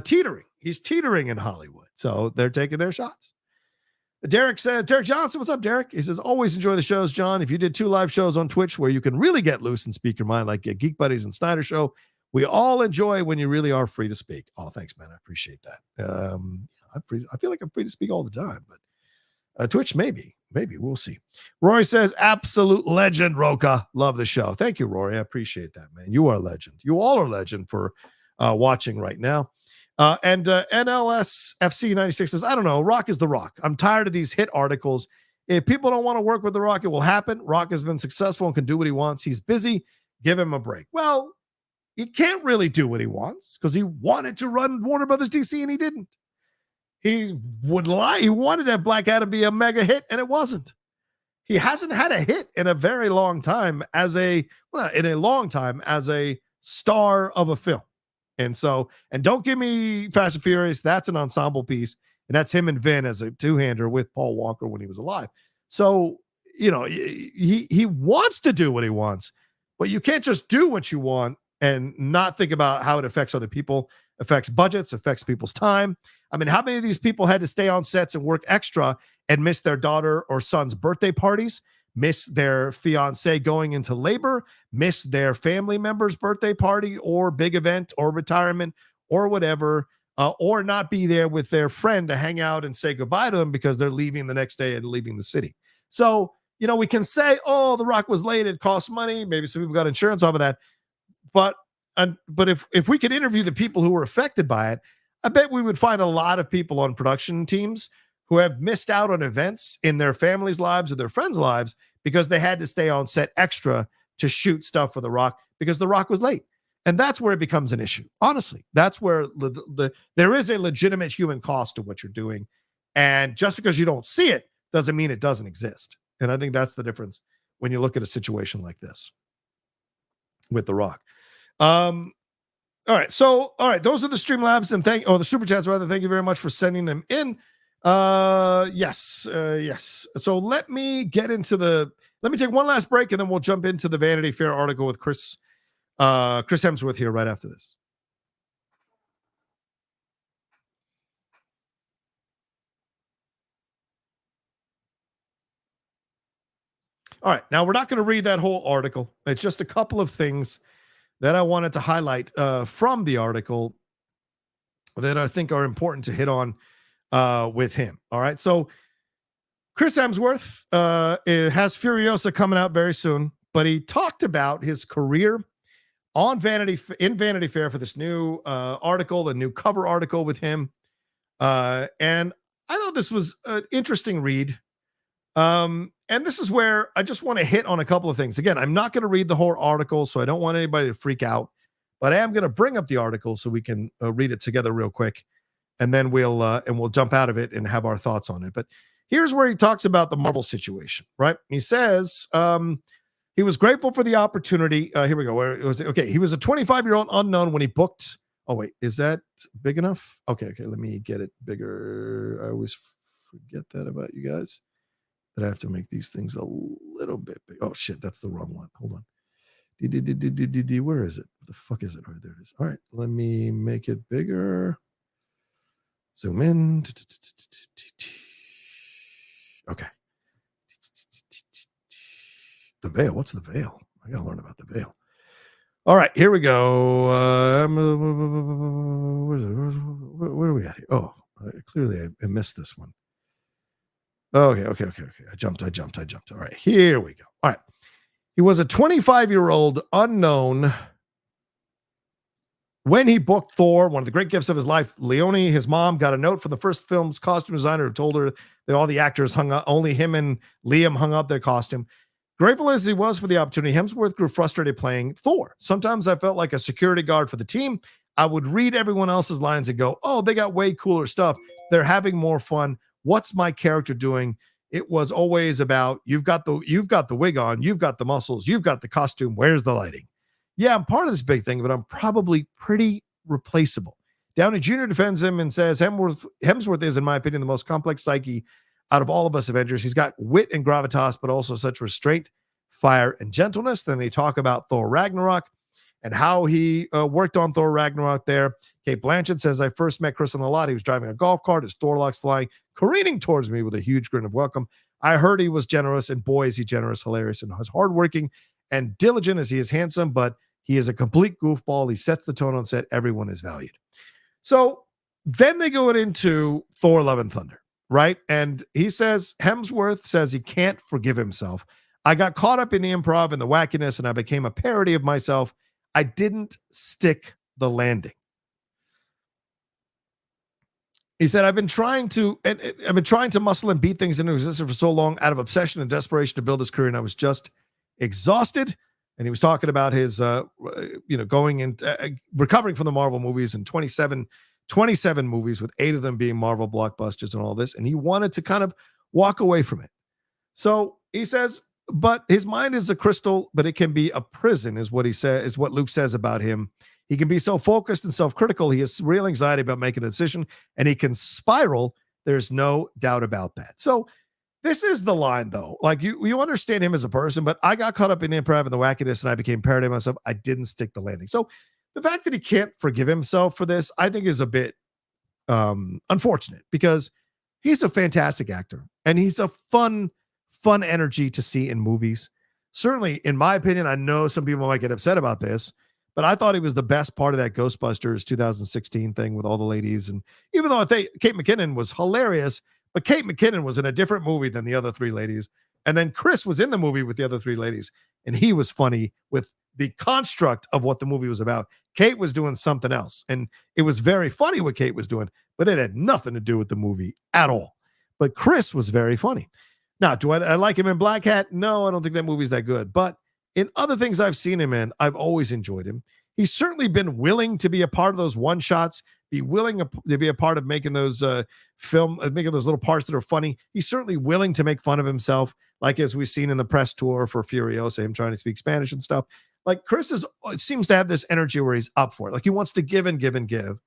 teetering. He's teetering in Hollywood. So they're taking their shots. Derek said, Derek Johnson, what's up, Derek? He says, always enjoy the shows, John. If you did 2 live shows on Twitch where you can really get loose and speak your mind, like Geek Buddies and Snyder Show, we all enjoy when you really are free to speak. Oh, thanks, man. I appreciate that. I feel like I'm free to speak all the time, but Twitch, maybe. We'll see. Rory says, absolute legend, Rocha. Love the show. Thank you, Rory. I appreciate that, man. You are a legend. You all are a legend for watching right now. And NLSFC 96 says, I don't know. Rock is The Rock. I'm tired of these hit articles. If people don't want to work with The Rock, it will happen. Rock has been successful and can do what he wants. He's busy. Give him a break. Well, he can't really do what he wants because he wanted to run Warner Brothers DC and he didn't. He would lie. He wanted to have Black Adam be a mega hit and it wasn't. He hasn't had a hit in a very long time as a star of a film. And so, and don't give me Fast and Furious. That's an ensemble piece. And that's him and Vin as a 2-hander with Paul Walker when he was alive. So, you know, he wants to do what he wants, but you can't just do what you want and not think about how it affects other people, affects budgets, affects people's time. I mean, how many of these people had to stay on sets and work extra and miss their daughter or son's birthday parties, miss their fiance going into labor, miss their family member's birthday party or big event or retirement or whatever, or not be there with their friend to hang out and say goodbye to them because they're leaving the next day and leaving the city. So, you know, we can say, oh, The Rock was late. It costs money. Maybe some people got insurance off of that. But if we could interview the people who were affected by it, I bet we would find a lot of people on production teams who have missed out on events in their families' lives or their friends' lives because they had to stay on set extra to shoot stuff for The Rock because The Rock was late. And that's where it becomes an issue. Honestly, that's where there is a legitimate human cost to what you're doing. And just because you don't see it doesn't mean it doesn't exist. And I think that's the difference when you look at a situation like this with The Rock. All right. So, all right. Those are the Streamlabs and the Super Chats, rather. Thank you very much for sending them in. Yes. So let me take one last break and then we'll jump into the Vanity Fair article with Chris Hemsworth here right after this. All right. Now, we're not going to read that whole article. It's just a couple of things that I wanted to highlight from the article that I think are important to hit on with him. All right. So Chris Hemsworth has Furiosa coming out very soon, but he talked about his career on Vanity Fair for this new article, the new cover article with him. And I thought this was an interesting read. And this is where I just want to hit on a couple of things. Again, I'm not going to read the whole article, so I don't want anybody to freak out, but I am going to bring up the article so we can read it together real quick. And then we'll jump out of it and have our thoughts on it. But here's where he talks about the Marvel situation, right? He says, he was grateful for the opportunity. Here we go. Where it was okay. He was a 25-year-old unknown when he booked. Oh, wait, is that big enough? Okay. Let me get it bigger. I always forget that about you guys, that I have to make these things a little bit big. Oh, shit, that's the wrong one. Hold on. Where is it? What the fuck is it? All right, there it is. All right, let me make it bigger. Zoom in. Okay. The veil. What's the veil? I got to learn about the veil. All right, here we go. Where are we at here? Oh, clearly I missed this one. Okay. I jumped. All right, here we go. All right. He was a 25-year-old unknown when he booked Thor, one of the great gifts of his life. Leonie, his mom, got a note from the first film's costume designer who told her that all the actors hung up, only him and Liam hung up their costume. Grateful as he was for the opportunity, Hemsworth grew frustrated playing Thor. Sometimes I felt like a security guard for the team. I would read everyone else's lines and go, oh, they got way cooler stuff. They're having more fun. What's my character doing? It was always about, you've got the wig on, you've got the muscles, you've got the costume. Where's the lighting? Yeah, I'm part of this big thing, but I'm probably pretty replaceable. Downey Jr. defends him and says Hemsworth is, in my opinion, the most complex psyche out of all of us Avengers. He's got wit and gravitas, but also such restraint, fire, and gentleness. Then they talk about Thor Ragnarok and how he worked on Thor Ragnarok there. Kate Blanchett says, I first met Chris on the lot. He was driving a golf cart, his Thor locks flying, careening towards me with a huge grin of welcome. I heard he was generous, and boy, is he generous, hilarious, and as hardworking and diligent as he is handsome, but he is a complete goofball. He sets the tone on set. Everyone is valued. So then they go into Thor Love and Thunder, right? And he says, Hemsworth says he can't forgive himself. I got caught up in the improv and the wackiness, and I became a parody of myself. I didn't stick the landing. He said, I've been trying to muscle and beat things into existence for so long out of obsession and desperation to build this career, and I was just exhausted. And he was talking about his, going and recovering from the Marvel movies and 27 movies, with 8 of them being Marvel blockbusters and all this. And he wanted to kind of walk away from it. So he says, but his mind is a crystal, but it can be a prison, is what he said, is what Luke says about him. He can be so focused and self-critical. He has real anxiety about making a decision, and he can spiral. There's no doubt about that. So this is the line, though. Like, you understand him as a person, but I got caught up in the improv and the wackiness, and I became parody of myself. I didn't stick the landing. So the fact that he can't forgive himself for this, I think, is a bit unfortunate, because he's a fantastic actor, and he's a fun energy to see in movies. Certainly, in my opinion, I know some people might get upset about this, but I thought he was the best part of that Ghostbusters 2016 thing with all the ladies. And even though I think Kate McKinnon was hilarious, but Kate McKinnon was in a different movie than the other 3 ladies. And then Chris was in the movie with the other 3 ladies, and he was funny with the construct of what the movie was about. Kate was doing something else, and it was very funny what Kate was doing, but it had nothing to do with the movie at all. But Chris was very funny. Now, do I like him in Black Hat? No, I don't think that movie's that good. But in other things I've seen him in, I've always enjoyed him. He's certainly been willing to be a part of those one shots, be willing to be a part of making those making those little parts that are funny. He's certainly willing to make fun of himself, like as we've seen in the press tour for Furiosa, him trying to speak Spanish and stuff. Like Chris seems to have this energy where he's up for it. Like he wants to give and give and give.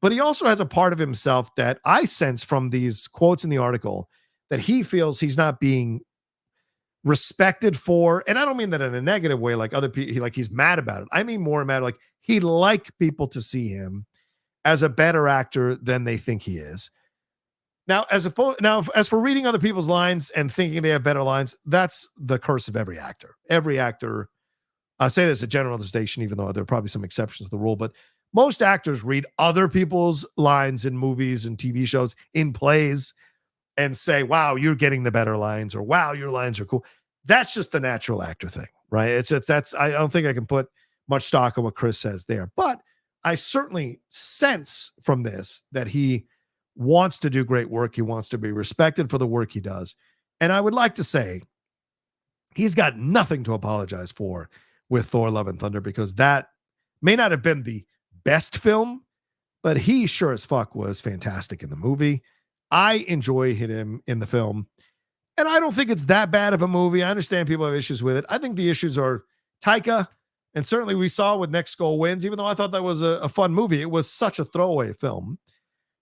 But he also has a part of himself that I sense from these quotes in the article that he feels he's not being respected for. And I don't mean that in a negative way, like other people, like he's mad about it. I mean more mad, like he'd like people to see him as a better actor than they think he is. Now, as for reading other people's lines and thinking they have better lines, that's the curse of every actor. Every actor, I say this a generalization, even though there are probably some exceptions to the rule, but most actors read other people's lines in movies and TV shows, in plays, and say, wow, you're getting the better lines, or wow, your lines are cool. That's just the natural actor thing, right? I don't think I can put much stock on what Chris says there, but I certainly sense from this that he wants to do great work. He wants to be respected for the work he does. And I would like to say he's got nothing to apologize for with Thor: Love and Thunder, because that may not have been the best film, but he sure as fuck was fantastic in the movie. I enjoy him in the film, and I don't think it's that bad of a movie. I understand people have issues with it. I think the issues are Taika, and certainly we saw with Next Goal Wins, even though I thought that was a fun movie, it was such a throwaway film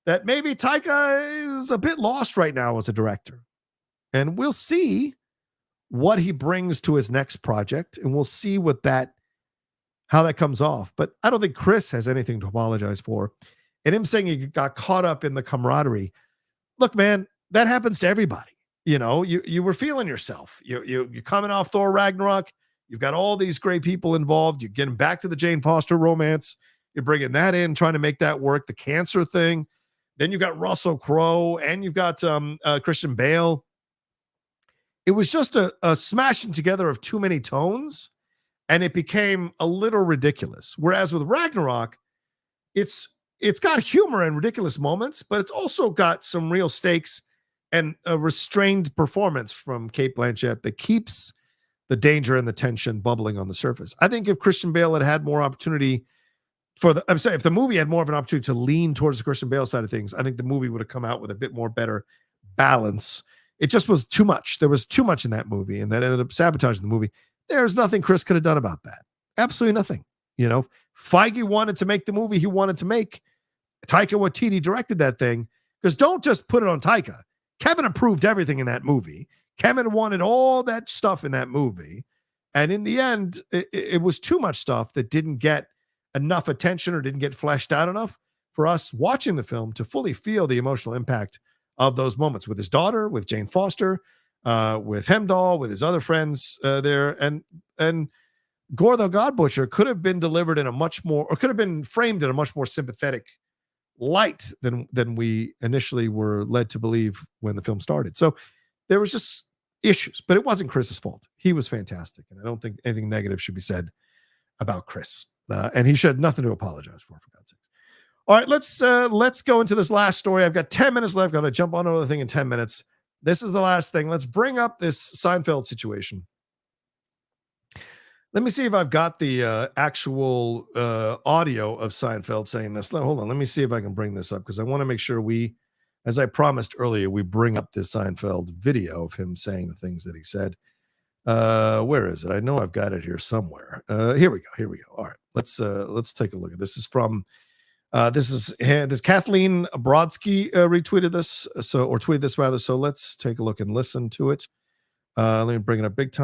that maybe Taika is a bit lost right now as a director. And we'll see what he brings to his next project, and we'll see how that comes off. But I don't think Chris has anything to apologize for. And him saying he got caught up in the camaraderie. Look, man, that happens to everybody. You know, you were feeling yourself. You're coming off Thor Ragnarok. You've got all these great people involved. You're getting back to the Jane Foster romance. You're bringing that in, trying to make that work. The cancer thing. Then you got Russell Crowe, and you've got Christian Bale. It was just a smashing together of too many tones, and it became a little ridiculous. Whereas with Ragnarok, it's got humor and ridiculous moments, but it's also got some real stakes and a restrained performance from Cate Blanchett that keeps the danger and the tension bubbling on the surface. I think if Christian Bale had more opportunity if the movie had more of an opportunity to lean towards the Christian Bale side of things, I think the movie would have come out with a bit more better balance. It just was too much. There was too much in that movie, and that ended up sabotaging the movie. There's nothing Chris could have done about that. Absolutely nothing. You know, Feige wanted to make the movie he wanted to make. Taika Waititi directed that thing, because don't just put it on Taika. Kevin approved everything in that movie. Kevin wanted all that stuff in that movie. And in the end, it was too much stuff that didn't get enough attention or didn't get fleshed out enough for us watching the film to fully feel the emotional impact of those moments with his daughter, with Jane Foster, with Hemdahl, with his other friends there. And Gore the God Butcher could have been delivered in a much more, or could have been framed in a much more sympathetic light than we initially were led to believe when the film started. So there was just issues, but it wasn't Chris's fault. He was fantastic, and I don't think anything negative should be said about Chris. And he should have nothing to apologize for God's sake. All right, let's go into this last story. I've got 10 minutes left. Got to jump on another thing in 10 minutes. This is the last thing. Let's bring up this Seinfeld situation. Let me see if I've got the actual audio of Seinfeld saying this. Hold on. Let me see if I can bring this up, because I want to make sure we, as I promised earlier, we bring up this Seinfeld video of him saying the things that he said. Where is it? I know I've got it here somewhere. Here we go. All right, let's take a look at this. Is from this Kathleen Brodsky retweeted this, or tweeted this rather. So let's take a look and listen to it. Let me bring it up big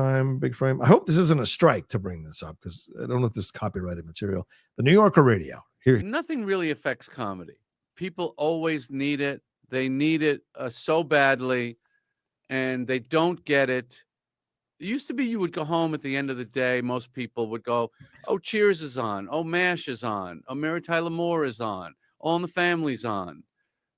frame. I hope this isn't a strike to bring this up, because I don't know if this is copyrighted material. The New Yorker Radio. Here. Nothing really affects comedy. People always need it. They need it so badly, and they don't get it. It used to be you would go home at the end of the day. Most people would go, oh, Cheers is on. Oh, MASH is on. Oh, Mary Tyler Moore is on. All in the Family's on.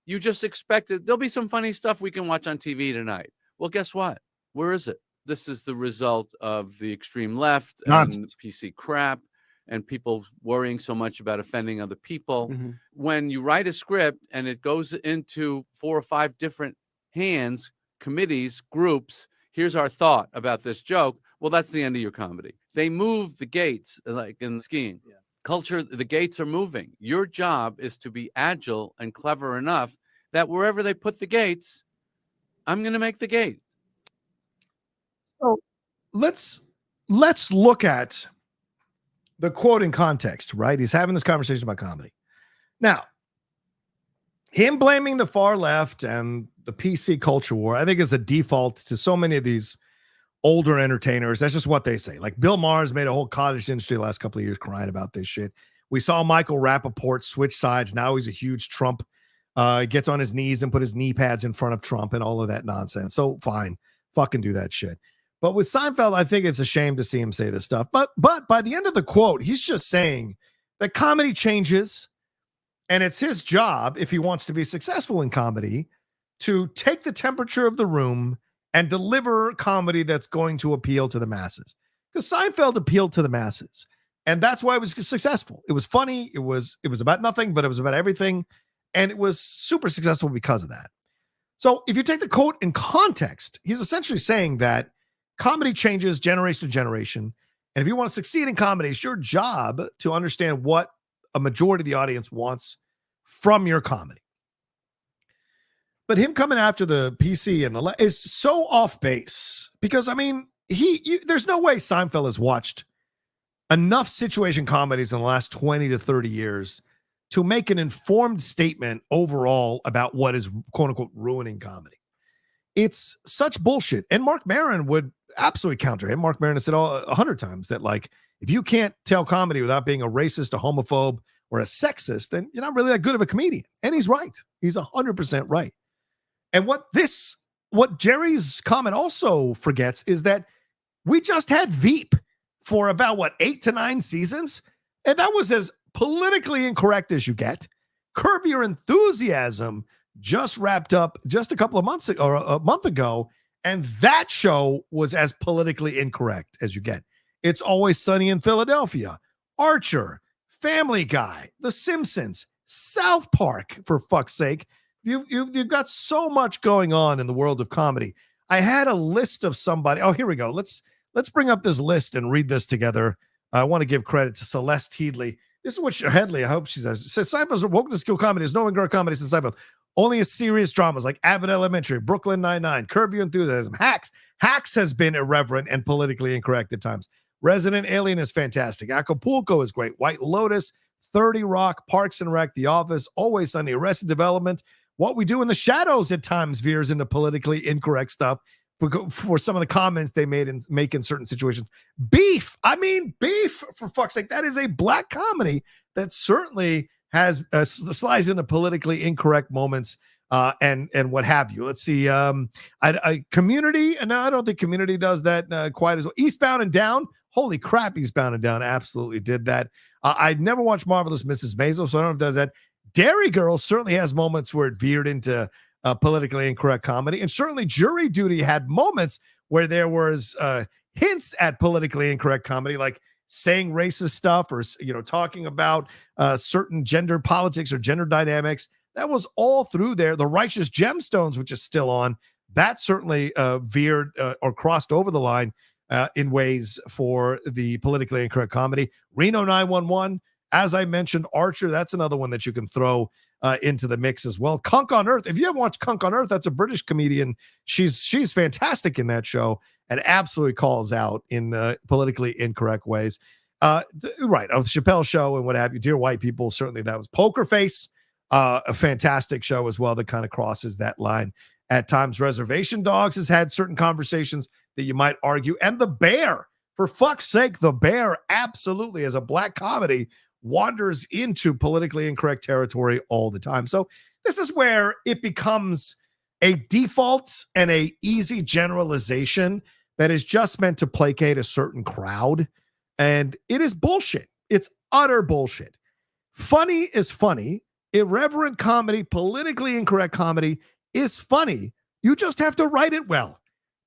You just expected there'll be some funny stuff we can watch on TV tonight. Well, guess what? Where is it? This is the result of the extreme left and PC crap and people worrying so much about offending other people. Mm-hmm. When you write a script and it goes into 4 or 5 different hands, committees, groups. Here's our thought about this joke. Well, that's the end of your comedy. They move the gates like in skiing. Yeah. Culture, the gates are moving. Your job is to be agile and clever enough that wherever they put the gates, I'm going to make the gate. So let's look at the quote in context, right? He's having this conversation about comedy. Now, him blaming the far left and the PC culture war, I think, is a default to so many of these older entertainers. That's just what they say. Like Bill Maher's made a whole cottage industry the last couple of years crying about this shit. We saw Michael Rappaport switch sides. Now he's a huge Trump. Gets on his knees and put his knee pads in front of Trump and all of that nonsense. So fine, fucking do that shit. But with Seinfeld, I think it's a shame to see him say this stuff. But by the end of the quote, he's just saying that comedy changes, and it's his job, if he wants to be successful in comedy, to take the temperature of the room and deliver comedy that's going to appeal to the masses. Because Seinfeld appealed to the masses, and that's why it was successful. It was funny. It was about nothing, but it was about everything, and it was super successful because of that. So if you take the quote in context, he's essentially saying that comedy changes generation to generation. And if you want to succeed in comedy, it's your job to understand what a majority of the audience wants from your comedy. But him coming after the PC and the is so off base because, I mean, there's no way Seinfeld has watched enough situation comedies in the last 20 to 30 years to make an informed statement overall about what is quote unquote ruining comedy. It's such bullshit. And Mark Maron would absolutely counter him. Mark Maron has said 100 times that, like, if you can't tell comedy without being a racist, a homophobe, or a sexist, then you're not really that good of a comedian. And he's right. He's 100% right. And what Jerry's comment also forgets is that we just had Veep for about 8 to 9 seasons. And that was as politically incorrect as you get. Curb Your Enthusiasm just wrapped up just a couple of months ago, or a month ago, and that show was as politically incorrect as you get. It's Always Sunny in Philadelphia, Archer, Family Guy, The Simpsons, South Park, for fuck's sake. You've got so much going on in the world of comedy. I had a list of somebody. Oh, here we go. Let's bring up this list and read this together. I want to give credit to Celeste Headley. This is what Headley, I hope she says. It says Seinfeld's woke to skill comedy. There's no longer comedy since Seinfeld. Only a serious dramas like Abbott Elementary, Brooklyn Nine-Nine, Curb Your Enthusiasm, Hacks. Hacks has been irreverent and politically incorrect at times. Resident Alien is fantastic. Acapulco is great. White Lotus, 30 Rock, Parks and Rec, The Office, Always Sunny, Arrested Development. What We Do in the Shadows at times veers into politically incorrect stuff for some of the comments they make in certain situations. Beef, for fuck's sake, that is a black comedy that certainly has slides into politically incorrect moments and what have you. Let's see. Community, no, I don't think Community does that quite as well. Eastbound and Down, holy crap, Eastbound and Down absolutely did that. I'd never watched Marvelous Mrs. Maisel, so I don't know if it does that. Dairy Girl certainly has moments where it veered into politically incorrect comedy, and certainly Jury Duty had moments where there was hints at politically incorrect comedy, like saying racist stuff or talking about certain gender politics or gender dynamics. That was all through there. The Righteous Gemstones, which is still on, that certainly veered or crossed over the line in ways for the politically incorrect comedy. Reno 911, as I mentioned, Archer, that's another one that you can throw into the mix as well. Kunk on Earth. If you haven't watched Kunk on Earth, that's a British comedian. She's fantastic in that show and absolutely calls out in politically incorrect ways. Right. Of the Chappelle Show and what have you. Dear White People, certainly that was Poker Face, a fantastic show as well that kind of crosses that line at times. Reservation Dogs has had certain conversations that you might argue. And The Bear, for fuck's sake, The Bear absolutely, as a black comedy, wanders into politically incorrect territory all the time. So this is where it becomes a default and a easy generalization that is just meant to placate a certain crowd. And it is bullshit. It's utter bullshit. Funny is funny. Irreverent comedy, politically incorrect comedy is funny. You just have to write it well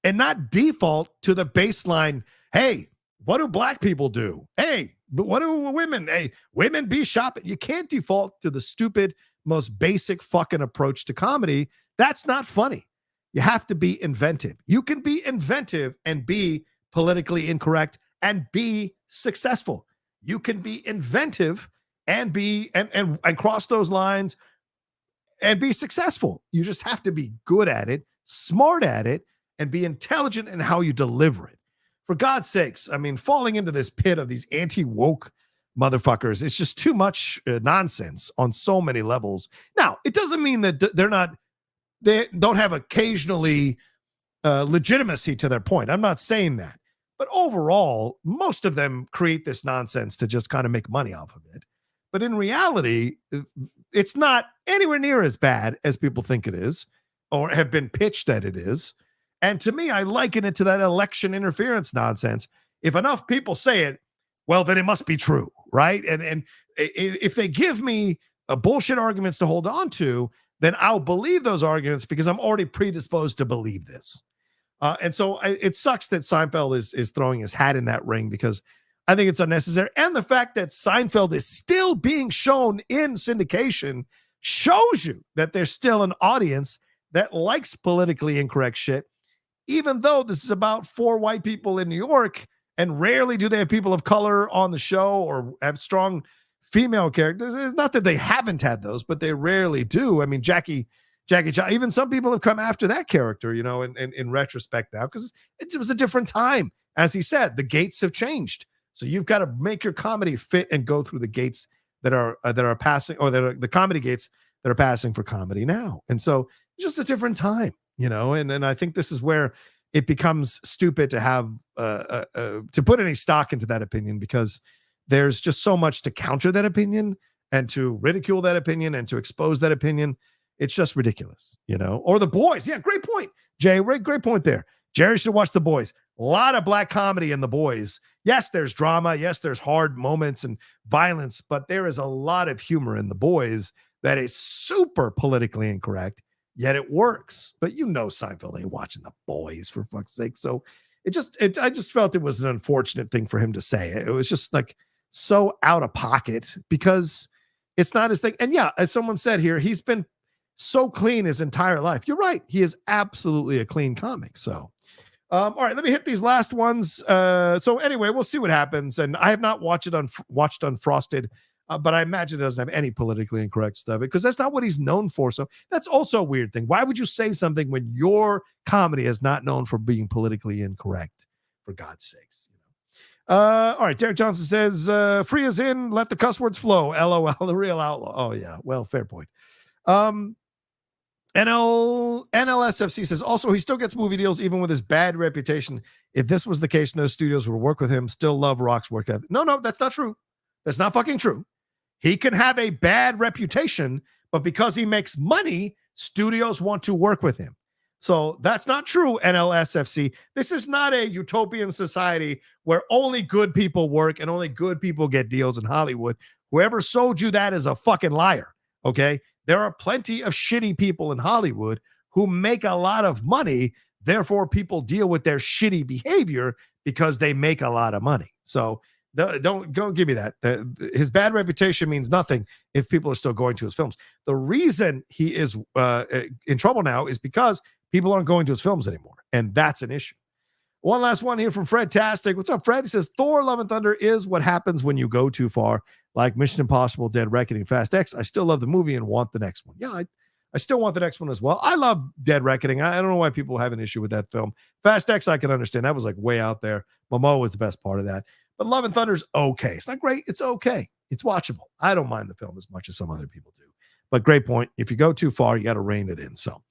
and not default to the baseline. Hey, what do black people do? Hey, but what do women? Hey, women be shopping. You can't default to the stupid, most basic fucking approach to comedy. That's not funny. You have to be inventive. You can be inventive and be politically incorrect and be successful. You can be inventive and be and cross those lines and be successful. You just have to be good at it, smart at it, and be intelligent in how you deliver it. For God's sakes, I mean, falling into this pit of these anti-woke motherfuckers, it's just too much nonsense on so many levels. Now, it doesn't mean that they don't have occasionally legitimacy to their point. I'm not saying that. But overall, most of them create this nonsense to just kind of make money off of it. But in reality, it's not anywhere near as bad as people think it is or have been pitched that it is. And to me, I liken it to that election interference nonsense. If enough people say it, well, then it must be true, right? And if they give me bullshit arguments to hold on to, then I'll believe those arguments because I'm already predisposed to believe this. And so it sucks that Seinfeld is throwing his hat in that ring because I think it's unnecessary. And the fact that Seinfeld is still being shown in syndication shows you that there's still an audience that likes politically incorrect shit, even though this is about 4 white people in New York, and rarely do they have people of color on the show or have strong female characters. It's not that they haven't had those, but they rarely do. I mean, Jackie Chan, even some people have come after that character, you know, in retrospect now, because it was a different time. As he said, the gates have changed. So you've got to make your comedy fit and go through the gates that are passing, or that are the comedy gates that are passing for comedy now. And so it's just a different time, you know, and I think this is where it becomes stupid to have to put any stock into that opinion, because there's just so much to counter that opinion and to ridicule that opinion and to expose that opinion. It's just ridiculous, you know. Or The Boys. Yeah, great point, Jay. Great point there. Jerry should watch The Boys. A lot of black comedy in The Boys. Yes, there's drama. Yes, there's hard moments and violence, but there is a lot of humor in The Boys that is super politically incorrect, yet it works. But you know Seinfeld ain't watching The Boys, for fuck's sake. So I just felt it was an unfortunate thing for him to say. It was just like so out of pocket because it's not his thing. And yeah, as someone said here, he's been so clean his entire life. You're right. He is absolutely a clean comic. So, all right, let me hit these last ones. So anyway, we'll see what happens. And I have not watched Unfrosted, but I imagine it doesn't have any politically incorrect stuff because that's not what he's known for. So that's also a weird thing. Why would you say something when your comedy is not known for being politically incorrect? For God's sakes. All right, Derek Johnson says, free as in, let the cuss words flow. LOL, the real outlaw. Oh, yeah. Well, fair point. NLSFC says, also, he still gets movie deals even with his bad reputation. If this was the case, no studios would work with him. Still love Rock's work ethic. No, that's not true. That's not fucking true. He can have a bad reputation, but because he makes money, studios want to work with him. So that's not true, NLSFC. This is not a utopian society where only good people work and only good people get deals in Hollywood. Whoever sold you that is a fucking liar, okay? There are plenty of shitty people in Hollywood who make a lot of money. Therefore, people deal with their shitty behavior because they make a lot of money. So don't give me that. His bad reputation means nothing if people are still going to his films. The reason he is in trouble now is because people aren't going to his films anymore, and that's an issue. One last one here from Fred Tastic. What's up, Fred? He says, Thor Love and Thunder is what happens when you go too far, like Mission Impossible, Dead Reckoning, Fast X. I still love the movie and want the next one. Yeah, I still want the next one as well. I love Dead Reckoning. I don't know why people have an issue with that film. Fast X, I can understand. That was like way out there. Momoa was the best part of that. But Love and Thunder's okay. It's not great. It's okay. It's watchable. I don't mind the film as much as some other people do. But great point. If you go too far, you got to rein it in. So,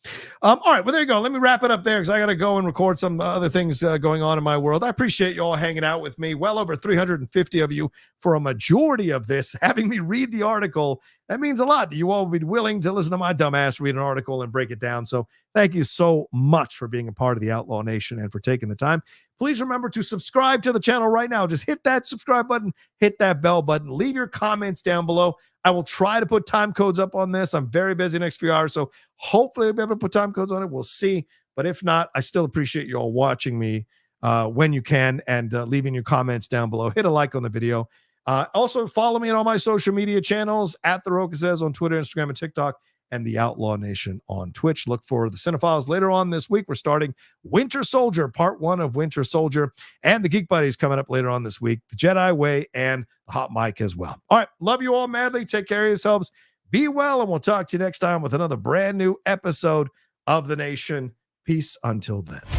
all right. Well, there you go. Let me wrap it up there because I got to go and record some other things going on in my world. I appreciate you all hanging out with me. Well over 350 of you for a majority of this, having me read the article. That means a lot that you all will be willing to listen to my dumbass read an article and break it down. So thank you so much for being a part of the Outlaw Nation and for taking the time. Please remember to subscribe to the channel right now. Just hit that subscribe button, hit that bell button, leave your comments down below. I will try to put time codes up on this. I'm very busy next few hours, so hopefully I'll be able to put time codes on it. We'll see. But if not, I still appreciate you all watching me when you can and leaving your comments down below. Hit a like on the video. Also, follow me on all my social media channels at The Rocha Says on Twitter, Instagram, and TikTok, and the Outlaw Nation on Twitch. Look for the Cinephiles later on this week. We're starting Winter Soldier, part 1 of Winter Soldier, and the Geek Buddies coming up later on this week, the Jedi Way, and the Hot Mic as well. All right, love you all madly. Take care of yourselves. Be well, and we'll talk to you next time with another brand new episode of The Nation. Peace until then.